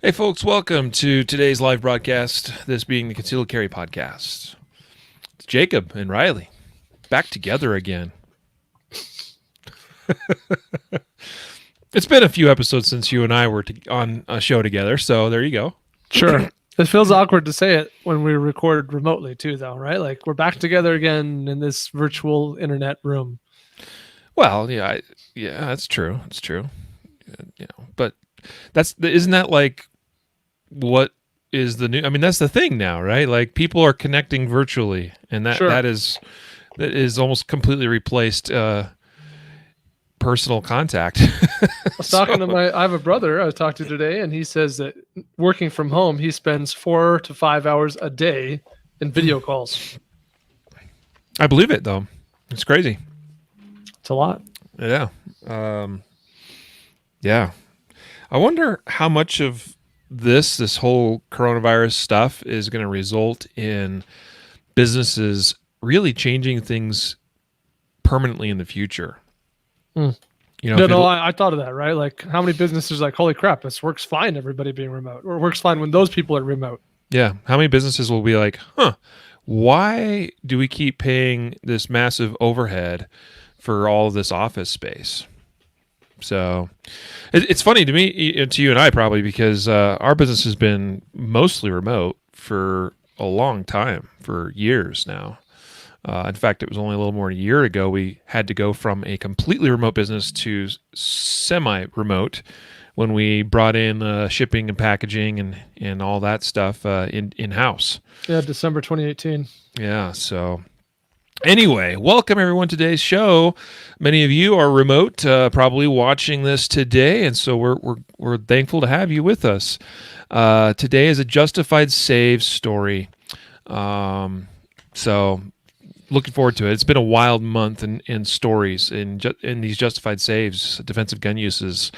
Hey, folks, welcome to today's live broadcast, this being the Concealed Carry podcast. It's Jacob and Riley back together again. It's been a few episodes since you and I were on a show together, so there you go. Sure. It feels awkward to say it when we record remotely too, though, right? Like we're back together again in this virtual internet room. Well, yeah, that's true. It's true. But isn't that like what is the new? I mean, that's the thing now, right? Like people are connecting virtually, and that is almost completely replaced personal contact. I was talking to I have a brother I was talking to today, and he says that working from home, he spends 4 to 5 hours a day in video calls. I believe it, though. It's crazy. It's a lot. Yeah. Yeah. I wonder how much of this whole coronavirus stuff is going to result in businesses really changing things permanently in the future. I thought of that, right? Like how many businesses like, holy crap, this works fine, everybody being remote, or works fine when those people are remote. Yeah. How many businesses will be like, why do we keep paying this massive overhead for all of this office space? So it's funny to me, to you and I probably, because our business has been mostly remote for a long time, for years now. In fact, it was only a little more than a year ago we had to go from a completely remote business to semi-remote when we brought in shipping and packaging and all that stuff in-house. Yeah, December 2018. Yeah, so anyway, welcome everyone to today's show. Many of you are remote, probably watching this today, and so we're thankful to have you with us. Today is a justified saves story. So looking forward to it. It's been a wild month in stories in these justified saves, defensive gun uses,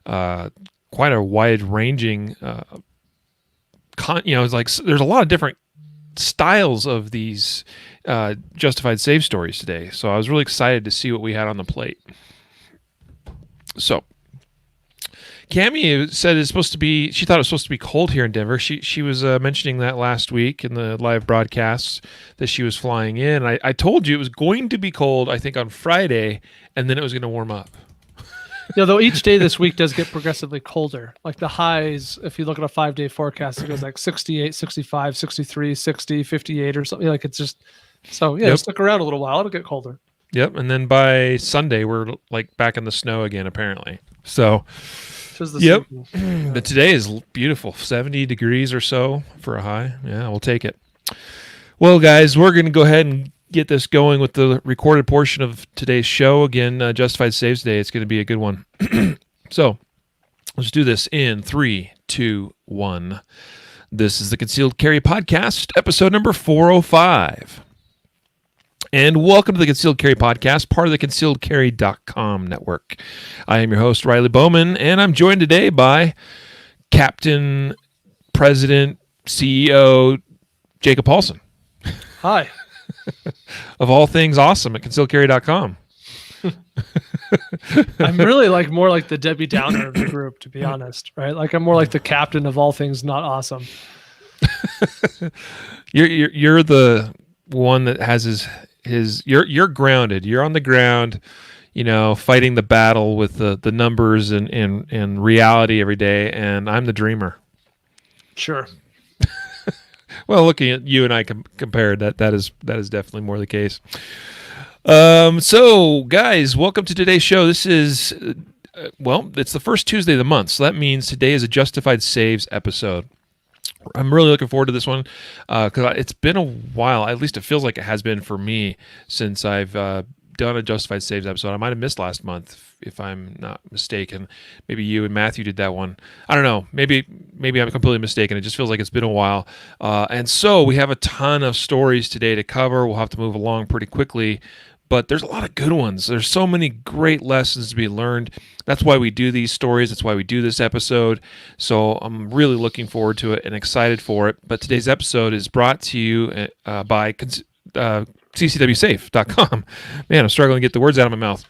quite a wide ranging. It's like there's a lot of different styles of these justified save stories today. So I was really excited to see what we had on the plate. So Cammie said she thought it was supposed to be cold here in Denver. She was mentioning that last week in the live broadcast that she was flying in. I told you it was going to be cold, I think, on Friday, and then it was going to warm up. Yeah, though each day this week does get progressively colder. Like the highs, if you look at a 5-day forecast, it goes like 68, 65, 63, 60, 58 or something. Like it's just, so yeah, stick around a little while. It'll get colder. Yep, and then by Sunday, we're like back in the snow again, apparently. So, yep. But today is beautiful, 70 degrees or so for a high. Yeah, we'll take it. Well, guys, we're going to go ahead and get this going with the recorded portion of today's show. Again, Justified Saves today. It's going to be a good one. So, let's do this in 3, 2, 1. This is the Concealed Carry Podcast, episode number 405. And welcome to the Concealed Carry Podcast, part of the concealedcarry.com network. I am your host, Riley Bowman, and I'm joined today by Captain, President, CEO, Jacob Paulsen. Hi. Of all things awesome at concealedcarry.com. I'm really more like the Debbie Downer of the group, to be honest, right? Like I'm more like the captain of all things not awesome. You're the one that has his you're grounded. You're on the ground, fighting the battle with the numbers and reality every day, and I'm the dreamer. Sure. Well, looking at you and I compared, that is definitely more the case. So guys, welcome to today's show. This is it's the first Tuesday of the month, so that means today is a Justified Saves episode. I'm really looking forward to this one because it's been a while. At least it feels like it has been for me since I've done a Justified Saves episode. I might have missed last month if I'm not mistaken. Maybe you and Matthew did that one. I don't know. Maybe I'm completely mistaken. It just feels like it's been a while. And so we have a ton of stories today to cover. We'll have to move along pretty quickly. But there's a lot of good ones. There's so many great lessons to be learned. That's why we do these stories. That's why we do this episode. So I'm really looking forward to it and excited for it. But today's episode is brought to you by CCWsafe.com. Man, I'm struggling to get the words out of my mouth.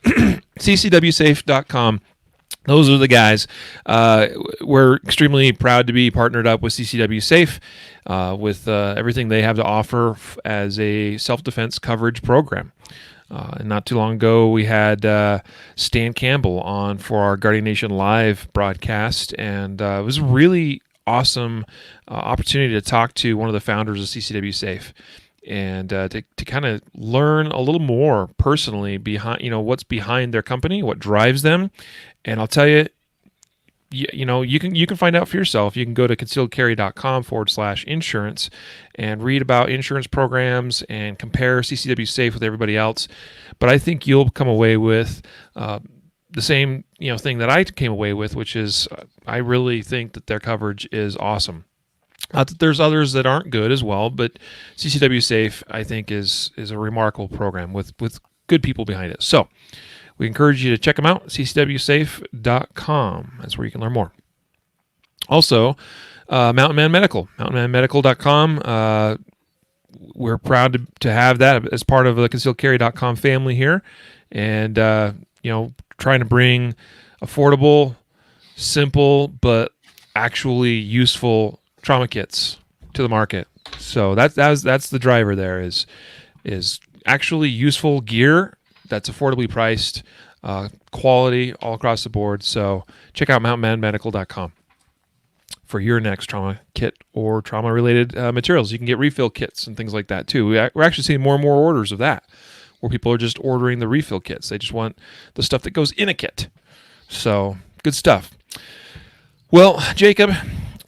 CCWsafe.com those are the guys. We're extremely proud to be partnered up with CCW Safe with everything they have to offer as a self-defense coverage program. And not too long ago, we had Stan Campbell on for our Guardian Nation Live broadcast, and it was a really awesome opportunity to talk to one of the founders of CCW Safe, and to kind of learn a little more personally behind, what's behind their company, what drives them. And I'll tell you, you can find out for yourself. You can go to concealedcarry.com/insurance and read about insurance programs and compare CCW Safe with everybody else. But I think you'll come away with the same thing that I came away with, which is I really think that their coverage is awesome. Not that there's others that aren't good as well, but CCW Safe I think is a remarkable program with good people behind it. So we encourage you to check them out. CCWsafe.com. That's where you can learn more. Also, Mountain Man Medical. MountainManMedical.com. We're proud to have that as part of the ConcealedCarry.com family here. And, trying to bring affordable, simple, but actually useful trauma kits to the market. So that's the driver there is actually useful gear that's affordably priced, quality all across the board. So check out mountainmanmedical.com for your next trauma kit or trauma-related materials. You can get refill kits and things like that too. We're actually seeing more and more orders of that, where people are just ordering the refill kits. They just want the stuff that goes in a kit. So good stuff. Well, Jacob,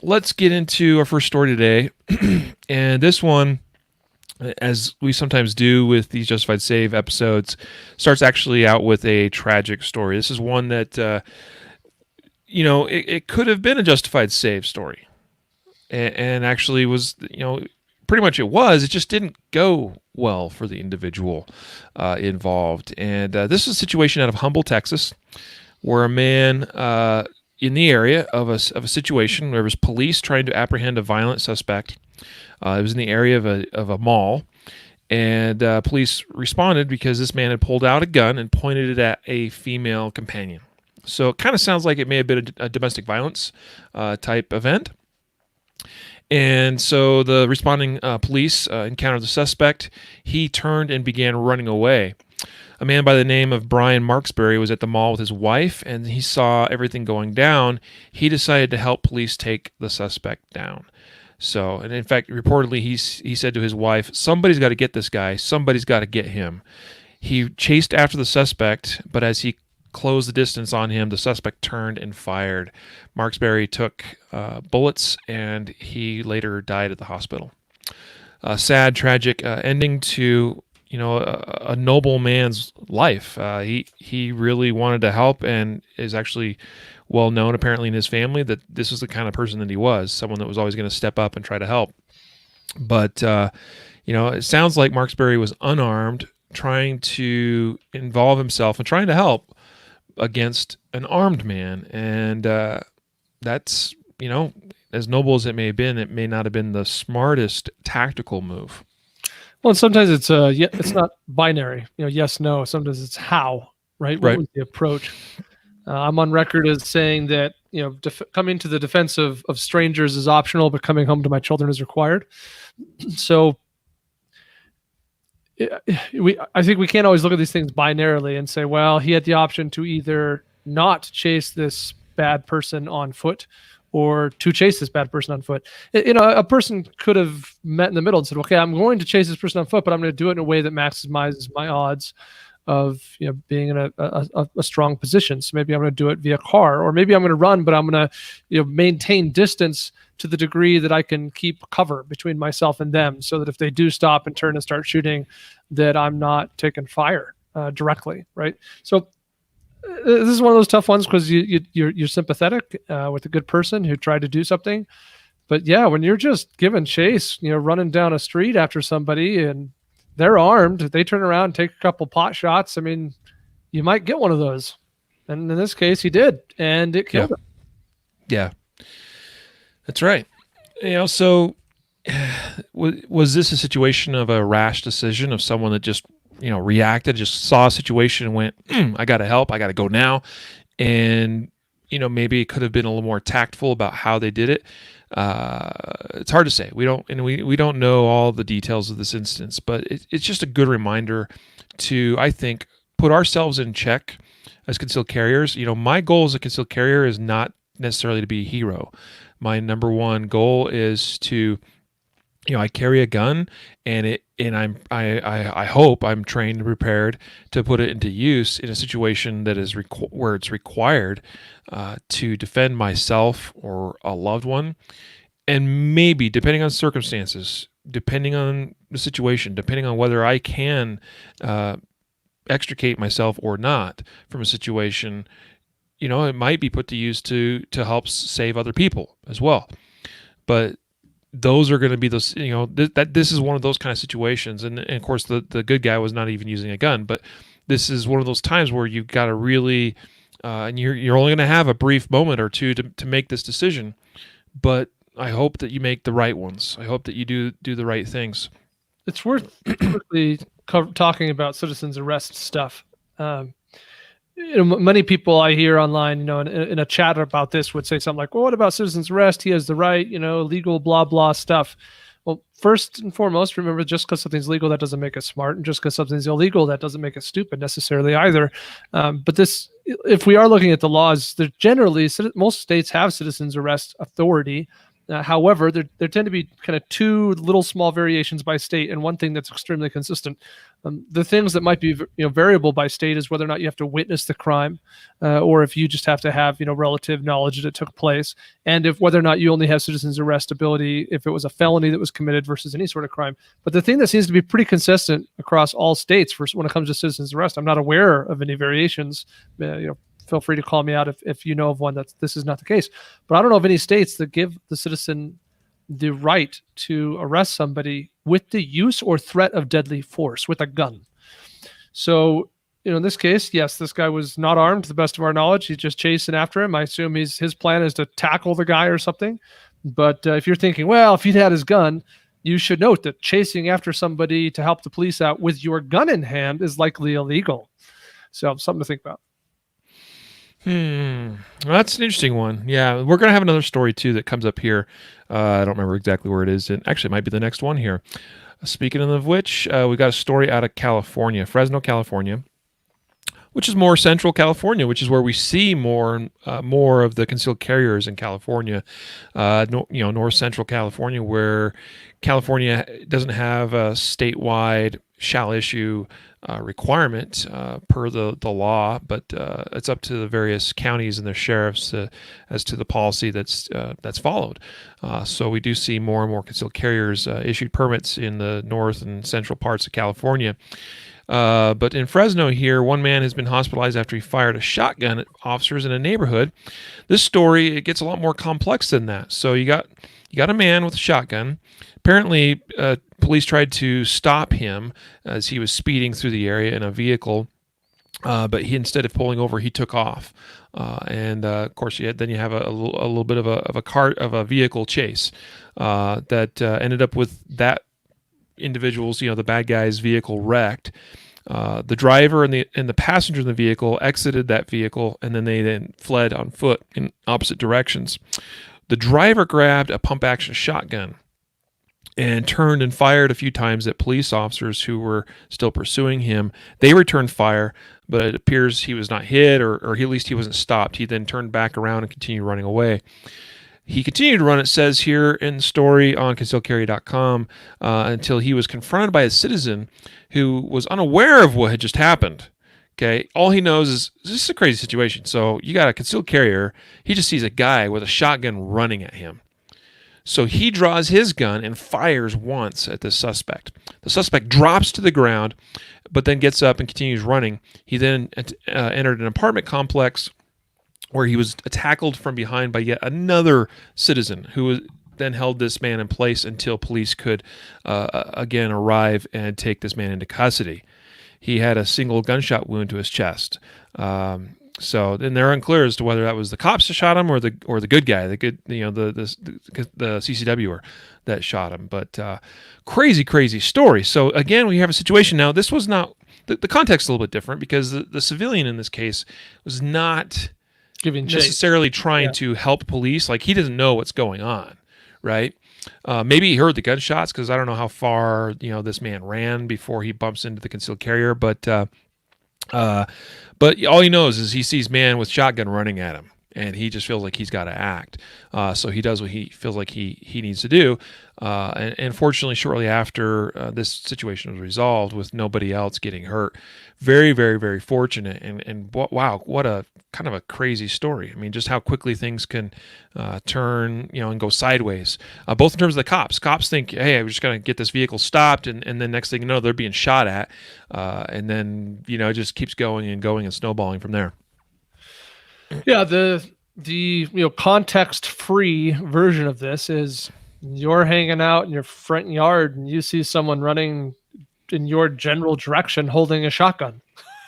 let's get into our first story today. And this one, as we sometimes do with these Justified Save episodes, starts actually out with a tragic story. This is one that, it could have been a Justified Save story. And actually was, pretty much it was. It just didn't go well for the individual involved. And this is a situation out of Humble, Texas, where a man in the area of a situation where there was police trying to apprehend a violent suspect. It was in the area of a mall, and police responded because this man had pulled out a gun and pointed it at a female companion. So it kind of sounds like it may have been a domestic violence type event. And so the responding police encountered the suspect. He turned and began running away. A man by the name of Brian Marksbury was at the mall with his wife, and he saw everything going down. He decided to help police take the suspect down. So, and in fact, reportedly, he said to his wife, "Somebody's got to get this guy. Somebody's got to get him." He chased after the suspect, but as he closed the distance on him, the suspect turned and fired. Marksbury took bullets, and he later died at the hospital. A sad, tragic ending to a noble man's life. He really wanted to help, and is actually well known apparently in his family that this was the kind of person that he was, someone that was always going to step up and try to help. But it sounds like Marksbury was unarmed, trying to involve himself and trying to help against an armed man, and that's as noble as it may have been, it may not have been the smartest tactical move. Well, and sometimes it's not binary, yes, no. Sometimes it's how, right? What was the approach? I'm on record as saying that coming to the defense of strangers is optional, but coming home to my children is required. So I think we can't always look at these things binarily and say, well, he had the option to either not chase this bad person on foot or to chase this bad person on foot. A person could have met in the middle and said, okay, I'm going to chase this person on foot, but I'm going to do it in a way that maximizes my odds of being in a strong position. So maybe I'm going to do it via car, or maybe I'm going to run, but I'm going to maintain distance to the degree that I can keep cover between myself and them, so that if they do stop and turn and start shooting, that I'm not taking fire directly, right? So this is one of those tough ones because you're sympathetic with a good person who tried to do something, but yeah, when you're just giving chase, running down a street after somebody and they're armed, they turn around and take a couple pot shots. I mean, you might get one of those, and in this case, he did, and it killed him. Yeah, that's right. So was this a situation of a rash decision of someone that just reacted, just saw a situation and went, I got to help, I got to go now, and maybe it could have been a little more tactful about how they did it. It's hard to say. We don't know all the details of this instance, but it's just a good reminder to, I think, put ourselves in check as concealed carriers. My goal as a concealed carrier is not necessarily to be a hero. My number one goal is to, I carry a gun, and I hope I'm trained and prepared to put it into use in a situation that is where it's required to defend myself or a loved one, and maybe, depending on circumstances, depending on the situation, depending on whether I can extricate myself or not from a situation, it might be put to use to help save other people as well. But those are going to be those, this is one of those kind of situations. And of course, the good guy was not even using a gun, but this is one of those times where you've got to really, and you're only going to have a brief moment or two to make this decision. But I hope that you make the right ones. I hope that you do the right things. It's worth quickly talking about citizens arrest stuff. Many people I hear online, in a chat about this would say something like, well, what about citizens arrest? He has the right, legal, blah, blah stuff. Well, first and foremost, remember, just because something's legal, that doesn't make us smart. And just because something's illegal, that doesn't make us stupid necessarily either. But if we are looking at the laws, generally, most states have citizens arrest authority. However, there tend to be kind of two little small variations by state, and one thing that's extremely consistent. The things that might be variable by state is whether or not you have to witness the crime, or if you just have to have relative knowledge that it took place, and if whether or not you only have citizens arrest ability if it was a felony that was committed versus any sort of crime. But the thing that seems to be pretty consistent across all states when it comes to citizens arrest, I'm not aware of any variations. Feel free to call me out if you know of one that this is not the case. But I don't know of any states that give the citizen the right to arrest somebody with the use or threat of deadly force with a gun. So, in this case, yes, this guy was not armed to the best of our knowledge. He's just chasing after him. I assume his plan is to tackle the guy or something. But if you're thinking, well, if he'd had his gun, you should note that chasing after somebody to help the police out with your gun in hand is likely illegal. So something to think about. Well, that's an interesting one. Yeah, we're going to have another story too that comes up here. I don't remember exactly where it is. And actually, it might be the next one here. Speaking of which, we got a story out of California, Fresno, California, which is more central California, which is where we see more of the concealed carriers in California. North central California, where California doesn't have a statewide shall issue requirement per the law, but it's up to the various counties and their sheriffs as to the policy that's followed. So we do see more and more concealed carriers issued permits in the north and central parts of California. But in Fresno here, one man has been hospitalized after he fired a shotgun at officers in a neighborhood. This story, it gets a lot more complex than that. So you got a man with a shotgun. Apparently, police tried to stop him as he was speeding through the area in a vehicle, but he, instead of pulling over, he took off. And of course, then you have a little bit of a vehicle chase that ended up with that individual's, the bad guy's vehicle wrecked. The driver and the passenger in the vehicle exited that vehicle, and then they fled on foot in opposite directions. The driver grabbed a pump-action shotgun and turned and fired a few times at police officers who were still pursuing him. They returned fire, but it appears he was not hit, or at least he wasn't stopped. He then turned back around and continued running away. He continued to run, it says here in the story on concealedcarry.com, until he was confronted by a citizen who was unaware of what had just happened. Okay, all he knows is this is a crazy situation. So you got a concealed carrier. He just sees a guy with a shotgun running at him. So he draws his gun and fires once at the suspect. The suspect drops to the ground, but then gets up and continues running. He then entered an apartment complex where he was tackled from behind by yet another citizen who then held this man in place until police could again arrive and take this man into custody. He had a single gunshot wound to his chest. So then they're unclear as to whether that was the cops that shot him or the good guy, the CCWer that shot him. But crazy story. So again, we have a situation now. This was not the context is a little bit different because the civilian in this case was not necessarily trying to help police. Like, he doesn't know what's going on, right? Maybe he heard the gunshots, because I don't know how far this man ran before he bumps into the concealed carrier, but all he knows is he sees man with shotgun running at him, and he just feels like he's got to act. So he does what he feels like he needs to do. And fortunately, shortly after this situation was resolved with nobody else getting hurt, very, very, very fortunate. And wow, what a kind of a crazy story. I mean, just how quickly things can turn, and go sideways. Both in terms of the cops. Cops think, hey, I'm just going to get this vehicle stopped, and then next thing you know, they're being shot at. And then, it just keeps going and going and snowballing from there. Yeah, the context-free version of this is you're hanging out in your front yard and you see someone running in your general direction holding a shotgun.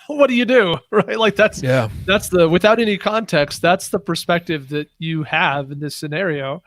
What do you do? Right? Like that's the, without any context, that's the perspective that you have in this scenario.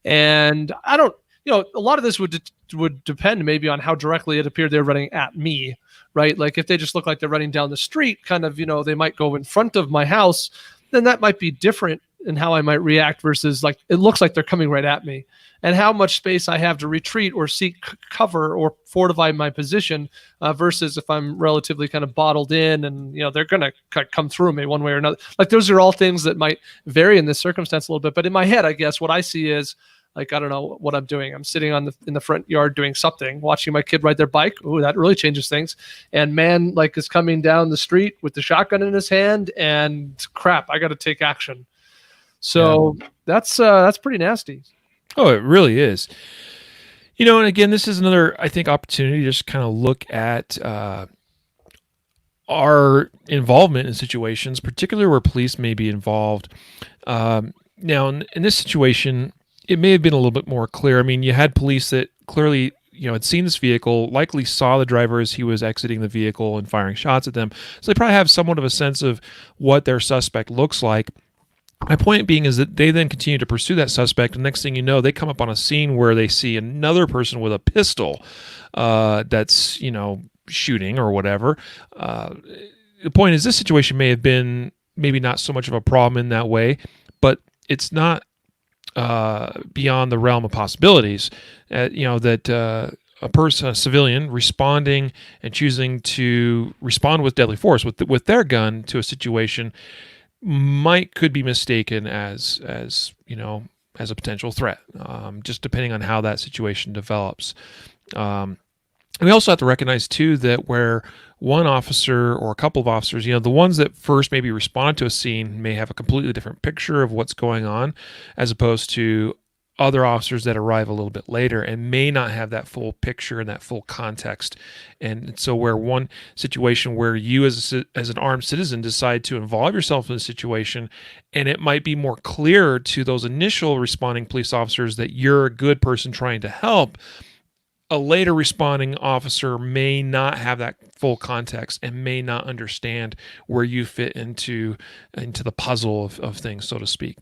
And I don't, a lot of this would depend maybe on how directly it appeared they're running at me, right? Like if they just look like they're running down the street, kind of, they might go in front of my house, then that might be different in how I might react versus like, it looks like they're coming right at me, and how much space I have to retreat or seek cover or fortify my position versus if I'm relatively kind of bottled in and, they're going to come through me one way or another. Like those are all things that might vary in this circumstance a little bit. But in my head, I guess what I see is like, I don't know what I'm doing. I'm sitting in the front yard doing something, watching my kid ride their bike. Ooh, that really changes things. And man, like is coming down the street with the shotgun in his hand, and crap, I got to take action. So that's pretty nasty. Oh, it really is. And again, this is another, I think, opportunity to just kind of look at our involvement in situations, particularly where police may be involved. Now, in this situation, it may have been a little bit more clear. I mean, you had police that clearly, had seen this vehicle, likely saw the driver as he was exiting the vehicle and firing shots at them. So they probably have somewhat of a sense of what their suspect looks like. My point being is that they then continue to pursue that suspect, and next thing you know, they come up on a scene where they see another person with a pistol that's, shooting or whatever. The point is, this situation may have been maybe not so much of a problem in that way, but it's not beyond the realm of possibilities. That a person, a civilian, responding and choosing to respond with deadly force with their gun to a situation could be mistaken as a potential threat, just depending on how that situation develops. And we also have to recognize too that where one officer or a couple of officers, the ones that first maybe respond to a scene may have a completely different picture of what's going on, as opposed to other officers that arrive a little bit later and may not have that full picture and that full context. And so where one situation where you as an armed citizen decide to involve yourself in a situation, and it might be more clear to those initial responding police officers that you're a good person trying to help, a later responding officer may not have that full context and may not understand where you fit into the puzzle of things, so to speak.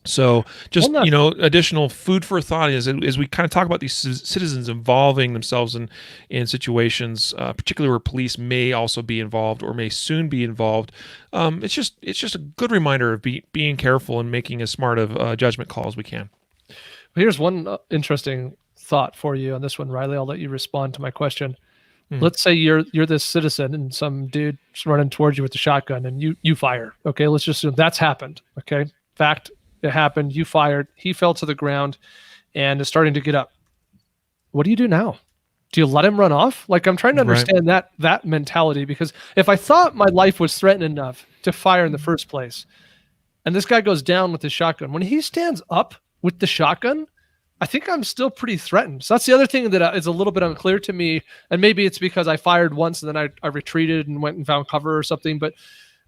So just, additional food for thought is as we kind of talk about these citizens involving themselves in situations, particularly where police may also be involved or may soon be involved. It's just a good reminder of being careful and making as smart of judgment call as we can. Here's one interesting thought for you on this one, Riley. I'll let you respond to my question. Let's say you're this citizen and some dude's running towards you with the shotgun and you fire. Okay, let's just assume that's happened. Okay, fact. It happened. You fired. He fell to the ground and is starting to get up. What do you do now? Do you let him run off? Like, I'm trying to understand that mentality, because if I thought my life was threatened enough to fire in the first place, and this guy goes down with the shotgun, when he stands up with the shotgun, I think I'm still pretty threatened. So that's the other thing that is a little bit unclear to me. And maybe it's because I fired once and then I retreated and went and found cover or something. But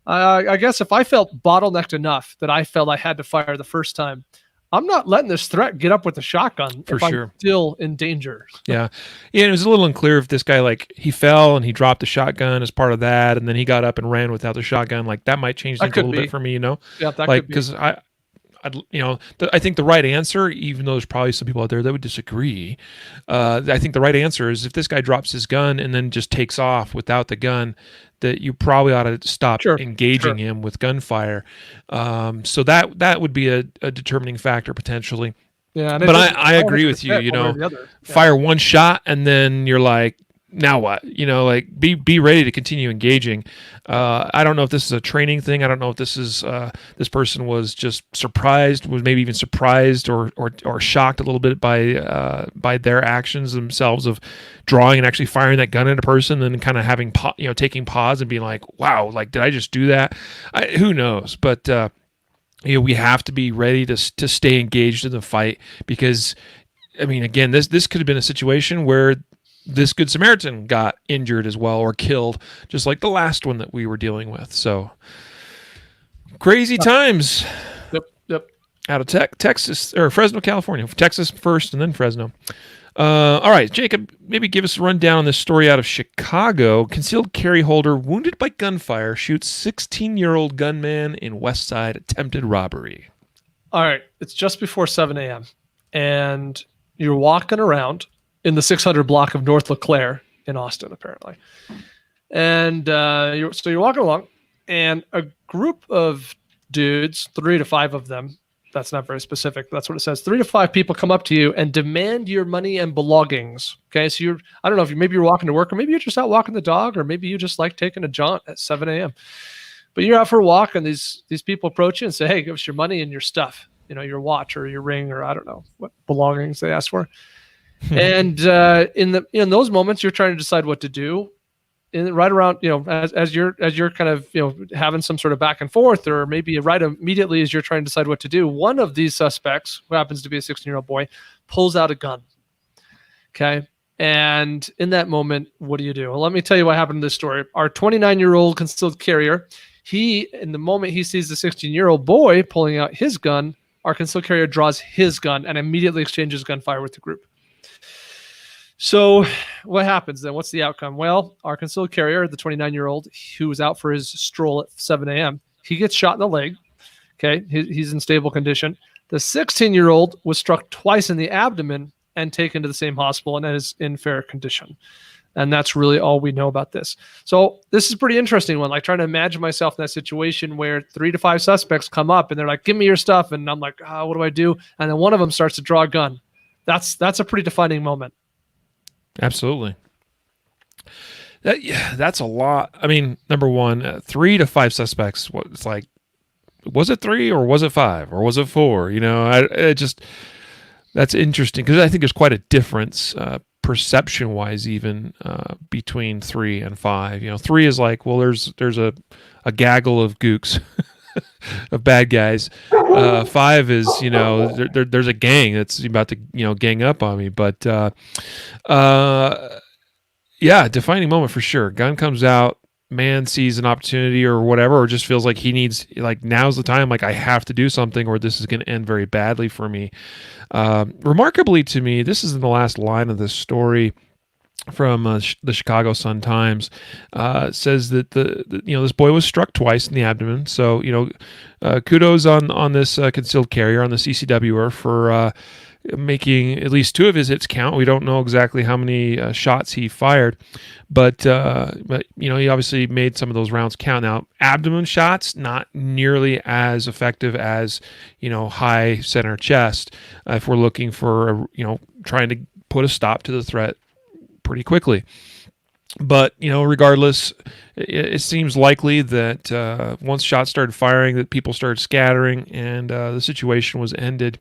I guess if I felt bottlenecked enough that I felt I had to fire the first time, I'm not letting this threat get up with a shotgun if I'm still in danger. Yeah. And it was a little unclear if this guy, like, he fell and he dropped the shotgun as part of that, and then he got up and ran without the shotgun. Like, that might change things a little bit for me, Yeah, that like, could be. because I think the right answer, even though there's probably some people out there that would disagree, I think the right answer is if this guy drops his gun and then just takes off without the gun, that you probably ought to stop engaging him with gunfire. So that would be a determining factor potentially. Yeah, but I agree with you. Fire one shot and then you're like, now what? Like be ready to continue engaging. I don't know if this is a training thing. I don't know if this is this person was just surprised, was maybe even surprised or shocked a little bit by their actions themselves of drawing and actually firing that gun at a person, and then kind of having taking pause and being like, wow, like did I just do that? Who knows? But we have to be ready to stay engaged in the fight, because I mean, again, this could have been a situation where this Good Samaritan got injured as well or killed, just like the last one that we were dealing with. So crazy times. Yep. Out of Texas or Fresno, California. Texas first and then Fresno. All right, Jacob, maybe give us a rundown on this story out of Chicago. Concealed carry holder wounded by gunfire shoots 16-year-old gunman in West Side attempted robbery. All right, it's just before 7 a.m. and you're walking around in the 600 block of North LeClaire in Austin, apparently. And you're walking along, and a group of dudes, 3 to 5 of them, that's not very specific, but that's what it says, 3 to 5 people come up to you and demand your money and belongings. Okay, so I don't know if maybe you're walking to work, or maybe you're just out walking the dog, or maybe you just like taking a jaunt at 7 a.m. But you're out for a walk, and these people approach you and say, hey, give us your money and your stuff, your watch or your ring, or I don't know what belongings they ask for. And in those moments, you're trying to decide what to do. Right around, as you're kind of having some sort of back and forth, or maybe right immediately as you're trying to decide what to do, one of these suspects, who happens to be a 16-year-old boy, pulls out a gun. Okay, and in that moment, what do you do? Well, let me tell you what happened in this story. Our 29-year-old concealed carrier, in the moment he sees the 16-year-old boy pulling out his gun, our concealed carrier draws his gun and immediately exchanges gunfire with the group. So what happens then? What's the outcome? Well, our concealed carrier, the 29-year-old who was out for his stroll at 7 a.m., he gets shot in the leg. Okay, he's in stable condition. The 16-year-old was struck twice in the abdomen and taken to the same hospital and is in fair condition. And that's really all we know about this. So this is a pretty interesting one. Like trying to imagine myself in that situation where 3 to 5 suspects come up and they're like, give me your stuff. And I'm like, what do I do? And then one of them starts to draw a gun. That's a pretty defining moment. Absolutely. That's a lot. I mean, number one, 3 to 5 suspects. It's like, was it 3 or was it 5 or was it 4? That's interesting, because I think there's quite a difference, perception-wise, even between 3 and 5. 3 is like, well, there's a gaggle of gooks. Of bad guys. 5 is, there's a gang that's about to, gang up on me. But defining moment for sure. Gun comes out, man sees an opportunity or whatever, or just feels like he needs, like, now's the time, like I have to do something or this is going to end very badly for me. Remarkably to me, this is in the last line of this story from the Chicago Sun-Times, says that this boy was struck twice in the abdomen. So kudos on this concealed carrier, on the CCWer, for making at least 2 of his hits count. We don't know exactly how many shots he fired, but he obviously made some of those rounds count. Now, abdomen shots not nearly as effective as high center chest if we're looking for trying to put a stop to the threat pretty quickly. But regardless, it seems likely that once shots started firing, that people started scattering, and the situation was ended.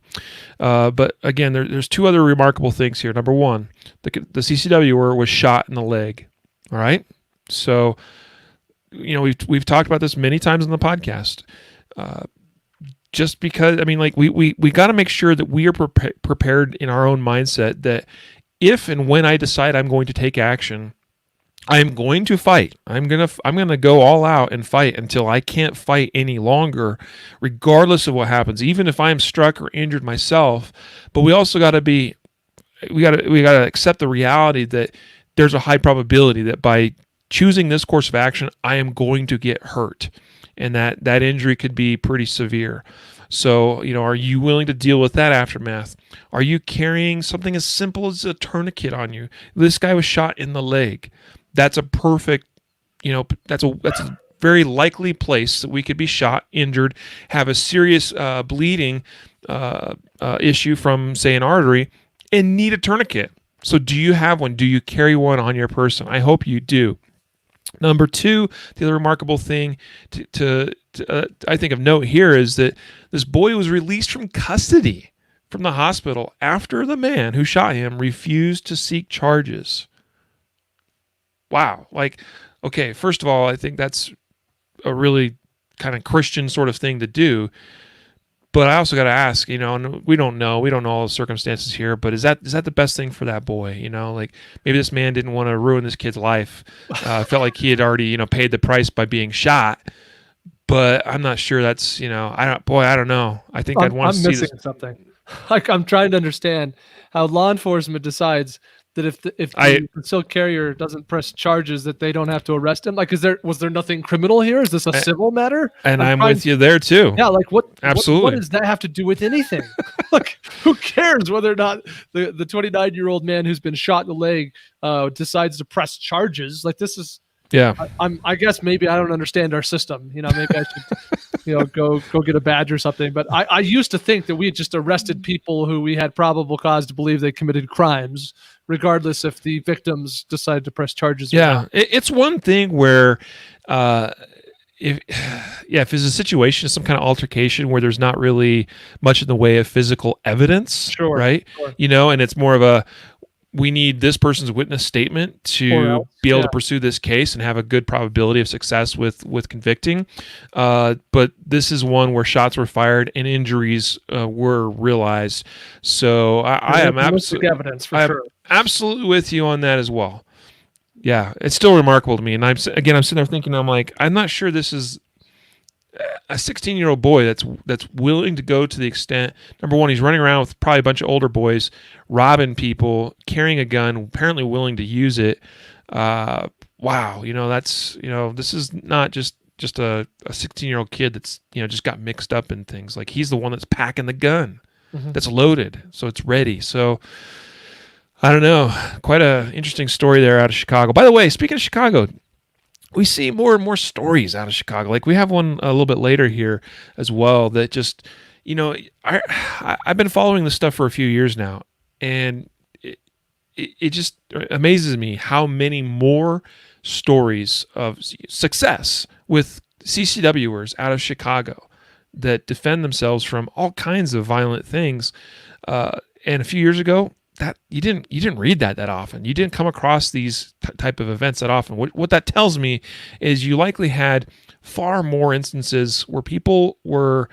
But again, there's 2 other remarkable things here. Number one, the CCWer was shot in the leg. All right, so we've talked about this many times on the podcast. Just because, I mean, like we got to make sure that we are prepared in our own mindset that if and when I decide I'm going to take action, I'm going to fight. I'm gonna go all out and fight until I can't fight any longer, regardless of what happens, even if I'm struck or injured myself. But we also got to we got to accept the reality that there's a high probability that by choosing this course of action, I am going to get hurt, and that injury could be pretty severe. So, are you willing to deal with that aftermath? Are you carrying something as simple as a tourniquet on you? This guy was shot in the leg. That's a perfect, that's a very likely place that we could be shot, injured, have a serious bleeding issue from, say, an artery, and need a tourniquet. So do you have one? Do you carry one on your person? I hope you do. Number two, the other remarkable thing to I think of note here is that this boy was released from custody from the hospital after the man who shot him refused to seek charges. Wow. Okay, first of all, I think that's a really kind of Christian sort of thing to do. But I also got to ask, and we don't know all the circumstances here, but is that the best thing for that boy? Maybe this man didn't want to ruin this kid's life. Felt like he had already, paid the price by being shot. But I'm not sure that's, I don't know. I think I'd want to see missing something. I'm trying to understand how law enforcement decides that if the concealed carrier doesn't press charges, that they don't have to arrest him. Was there nothing criminal here? Is this a civil matter? And I'm with you there too. Yeah, what? Absolutely. What does that have to do with anything? Who cares whether or not the 29-year-old man who's been shot in the leg decides to press charges? This is. Yeah. I guess maybe I don't understand our system. Maybe I should, go get a badge or something. But I used to think that we had just arrested people who we had probable cause to believe they committed crimes, regardless if the victims decided to press charges. Yeah, it's one thing where, if it's a situation, some kind of altercation where there's not really much in the way of physical evidence, sure, right? Sure. And it's more of we need this person's witness statement to be able to pursue this case and have a good probability of success with convicting. But this is one where shots were fired and injuries were realized. So I am absolutely evidence for sure. Absolutely with you on that as well. Yeah, it's still remarkable to me. And I'm sitting there thinking, I'm not sure this is a 16-year-old boy that's willing to go to the extent. Number one, he's running around with probably a bunch of older boys, robbing people, carrying a gun, apparently willing to use it. Wow, that's this is not just a 16-year-old kid that's just got mixed up in things. He's the one that's packing the gun, that's loaded, so it's ready. So I don't know, quite a interesting story there out of Chicago. By the way, speaking of Chicago, we see more and more stories out of Chicago. We have one a little bit later here as well that just, I've been following this stuff for a few years now, and it just amazes me how many more stories of success with CCWers out of Chicago that defend themselves from all kinds of violent things. And a few years ago, that you didn't read that often. You didn't come across these type of events that often. What that tells me is you likely had far more instances where people were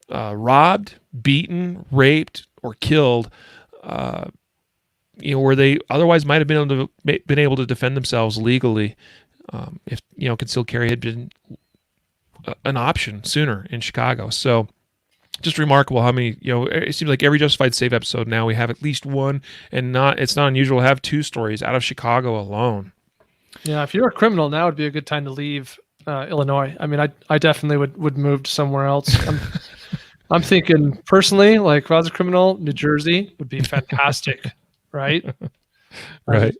robbed, beaten, raped, or killed, where they otherwise might have been able to defend themselves legally, if concealed carry had been an option sooner in Chicago. So. Just remarkable how many, it seems like every Justified Safe episode now we have at least one, and it's not unusual to have two stories out of Chicago alone. Yeah, if you're a criminal, now would be a good time to leave Illinois. I mean, I definitely would move to somewhere else. I'm thinking personally, if I was a criminal, New Jersey would be fantastic, right? Right.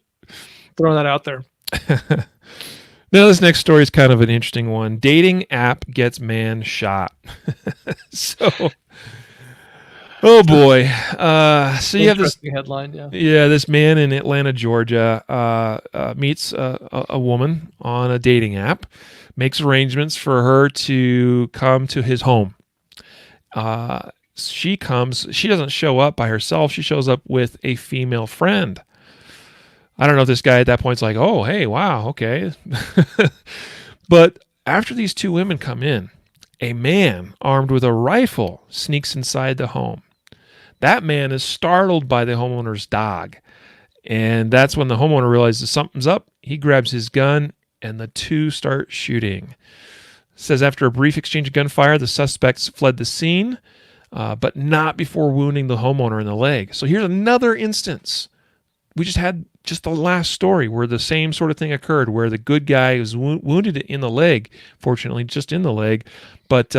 Throwing that out there. Now, this next story is kind of an interesting one. Dating app gets man shot. So, oh boy. So you have this headline. Yeah, this man in Atlanta, Georgia, meets a woman on a dating app, makes arrangements for her to come to his home. She doesn't show up by herself. She shows up with a female friend. I don't know if this guy at that point's like, oh, hey, wow, okay. But after these two women come in, a man armed with a rifle sneaks inside the home. That man is startled by the homeowner's dog. And that's when the homeowner realizes something's up. He grabs his gun and the two start shooting. It says after a brief exchange of gunfire, the suspects fled the scene, but not before wounding the homeowner in the leg. So here's another instance. We just had the last story where the same sort of thing occurred, where the good guy was wounded in the leg, fortunately just in the leg, but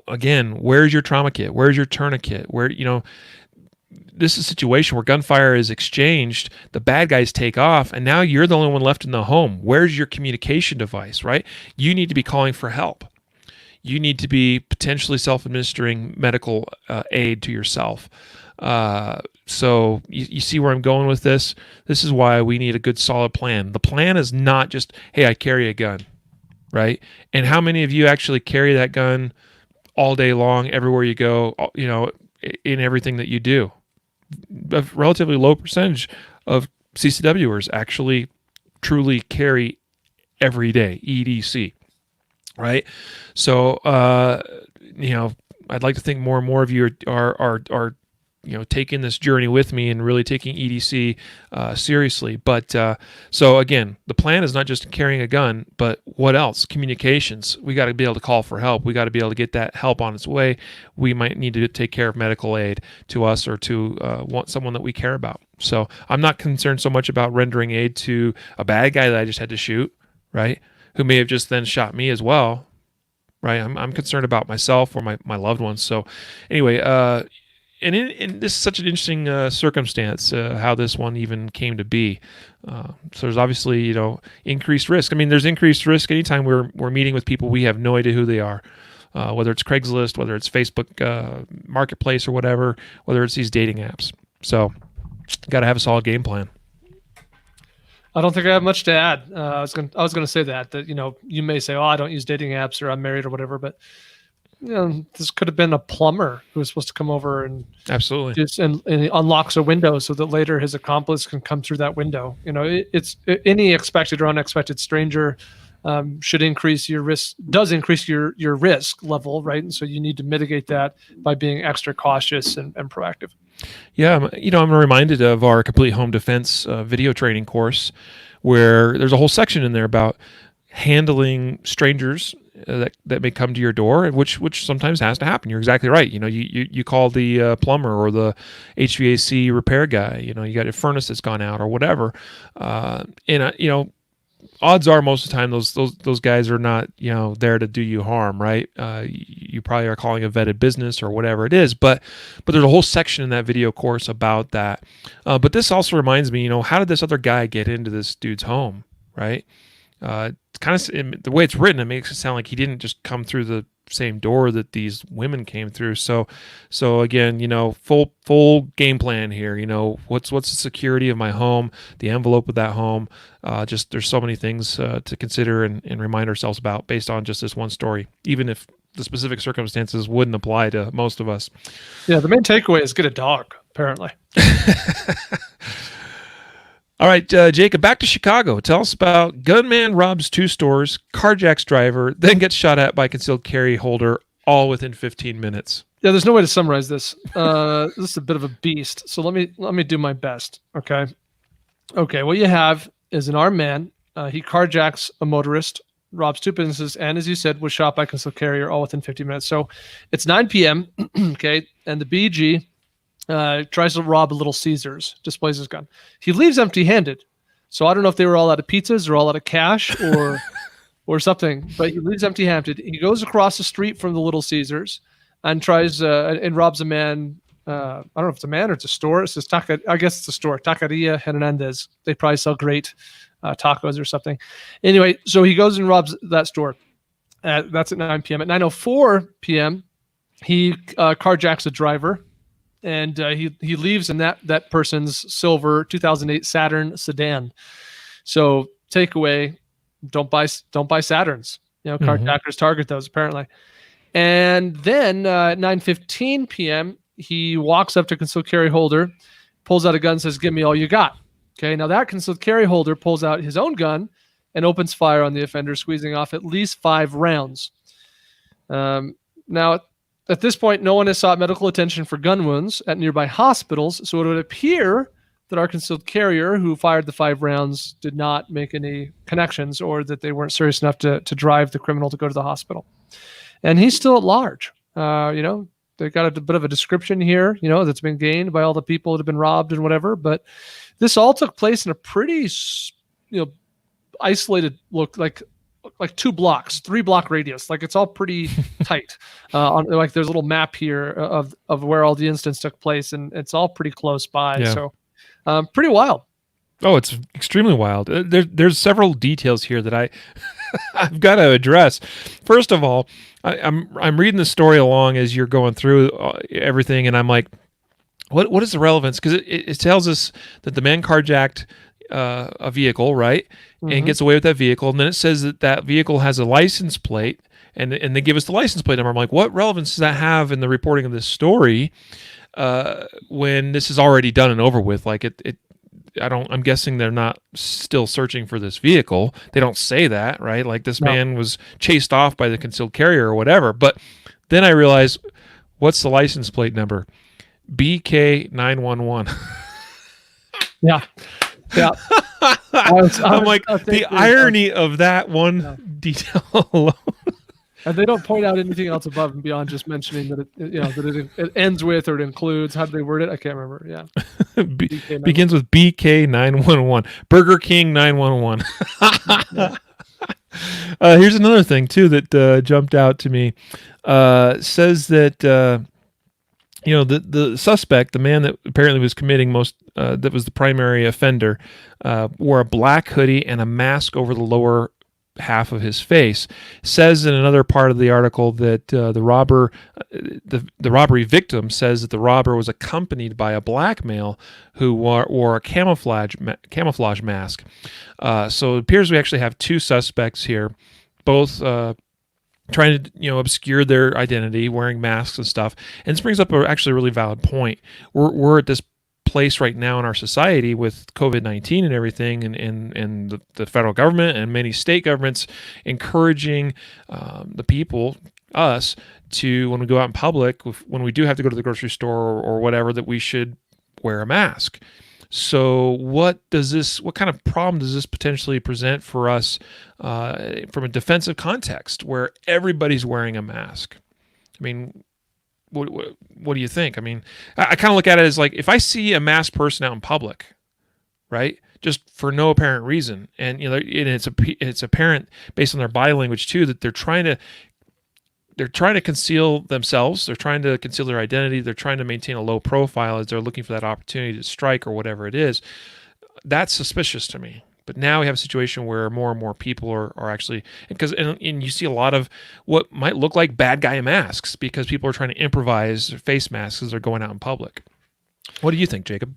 again, where's your trauma kit? Where's your tourniquet? This is a situation where gunfire is exchanged, the bad guys take off, and now you're the only one left in the home. Where's your communication device, right? You need to be calling for help. You need to be potentially self-administering medical aid to yourself. So you see where I'm going with this? This is why we need a good solid plan. The plan is not just, hey, I carry a gun, right? And how many of you actually carry that gun all day long, everywhere you go, in everything that you do? A relatively low percentage of CCWers actually truly carry every day, EDC, right? So, I'd like to think more and more of you are taking this journey with me and really taking EDC seriously. But so again, the plan is not just carrying a gun, but what else? Communications. We got to be able to call for help. We got to be able to get that help on its way. We might need to take care of medical aid to us or to someone that we care about. So I'm not concerned so much about rendering aid to a bad guy that I just had to shoot, right? Who may have just then shot me as well, right? I'm concerned about myself or my loved ones. So anyway, and this is such an interesting circumstance, how this one even came to be. So there's obviously, increased risk. I mean, there's increased risk anytime we're meeting with people we have no idea who they are, whether it's Craigslist, whether it's Facebook Marketplace or whatever, whether it's these dating apps. So got to have a solid game plan. I don't think I have much to add. I was going to say that you may say, oh, I don't use dating apps or I'm married or whatever, but this could have been a plumber who was supposed to come over and absolutely and he unlocks a window so that later his accomplice can come through that window. It's any expected or unexpected stranger should increase your risk, does increase your risk level, right? And so you need to mitigate that by being extra cautious and proactive. Yeah, I'm reminded of our complete home defense video training course, where there's a whole section in there about handling strangers that may come to your door, which sometimes has to happen. You're exactly right. You call the plumber or the HVAC repair guy. You got a furnace that's gone out or whatever, and odds are most of the time those guys are not there to do you harm, right? You probably are calling a vetted business or whatever it is, but there's a whole section in that video course about that. But this also reminds me, how did this other guy get into this dude's home, right? Kind of the way it's written, it makes it sound like he didn't just come through the same door that these women came through. So again, full game plan here. What's the security of my home, the envelope of that home. Just there's so many things to consider and remind ourselves about based on just this one story, even if the specific circumstances wouldn't apply to most of us. Yeah, the main takeaway is get a dog, apparently. All right, Jacob, back to Chicago. Tell us about gunman robs 2 stores, carjacks driver, then gets shot at by concealed carry holder, all within 15 minutes. Yeah, there's no way to summarize this. This is a bit of a beast. So let me do my best. Okay. What you have is an armed man. He carjacks a motorist, robs 2 businesses, and as you said, was shot by concealed carrier, all within 15 minutes. So it's 9 p.m. Okay, and the BG tries to rob a Little Caesars, displays his gun. He leaves empty-handed. So I don't know if they were all out of pizzas or all out of cash or something, but he leaves empty-handed. He goes across the street from the Little Caesars and tries and robs a man. I don't know if it's a man or it's a store. It says I guess it's a store. Taqueria Hernandez. They probably sell great tacos or something. Anyway, so he goes and robs that store. That's at 9 p.m. At 9:04 p.m., he carjacks a driver. And he leaves in that person's silver 2008 Saturn sedan. So takeaway, don't buy Saturns. Carjackers target those apparently. And then at 9:15 p.m. he walks up to concealed carry holder, pulls out a gun, says, "Give me all you got." Okay, now that concealed carry holder pulls out his own gun and opens fire on the offender, squeezing off at least 5 rounds. Now. At this point, no one has sought medical attention for gun wounds at nearby hospitals, so it would appear that our concealed carrier who fired the 5 rounds did not make any connections or that they weren't serious enough to drive the criminal to go to the hospital. And he's still at large. They got a bit of a description here, that's been gained by all the people that have been robbed and whatever, but this all took place in a pretty, isolated look, like like 2 blocks, 3 block radius. Like it's all pretty tight. On like there's a little map here of where all the incidents took place, and it's all pretty close by. Yeah. So pretty wild. Oh, it's extremely wild. There's several details here that I've got to address. First of all, I'm reading the story along as you're going through everything, and I'm like, what is the relevance? Because it tells us that the man carjacked a vehicle, right, and gets away with that vehicle, and then it says that vehicle has a license plate, and they give us the license plate number. I'm like, what relevance does that have in the reporting of this story when this is already done and over with? Like I'm guessing they're not still searching for this vehicle. They don't say that, right? Like this man was chased off by the concealed carrier or whatever. But then I realized, what's the license plate number? BK911. Yeah. Yeah. I'm like, the irony of that one detail alone. And they don't point out anything else above and beyond just mentioning that it ends with or it includes. How did they word it? I can't remember. Yeah. Begins with BK911. Burger King 911. Here's another thing too that jumped out to me. Says that the suspect, the man that apparently was committing that was the primary offender, wore a black hoodie and a mask over the lower half of his face. Says in another part of the article that the robbery victim says that the robber was accompanied by a black male who wore a camouflage mask. So it appears we actually have 2 suspects here, both trying to obscure their identity, wearing masks and stuff. And this brings up actually a really valid point. We're at this place right now in our society with COVID-19 and everything, and the federal government and many state governments encouraging the people, us, to, when we go out in public, when we do have to go to the grocery store or whatever, that we should wear a mask. So what kind of problem does this potentially present for us from a defensive context where everybody's wearing a mask? I mean, what do you think? I mean, I kind of look at it as like, if I see a masked person out in public, right, just for no apparent reason, and it's apparent based on their body language too that they're trying to conceal themselves, they're trying to conceal their identity, they're trying to maintain a low profile as they're looking for that opportunity to strike or whatever it is. That's suspicious to me. But now we have a situation where more and more people are actually, and you see a lot of what might look like bad guy masks because people are trying to improvise face masks as they're going out in public. What do you think, Jacob?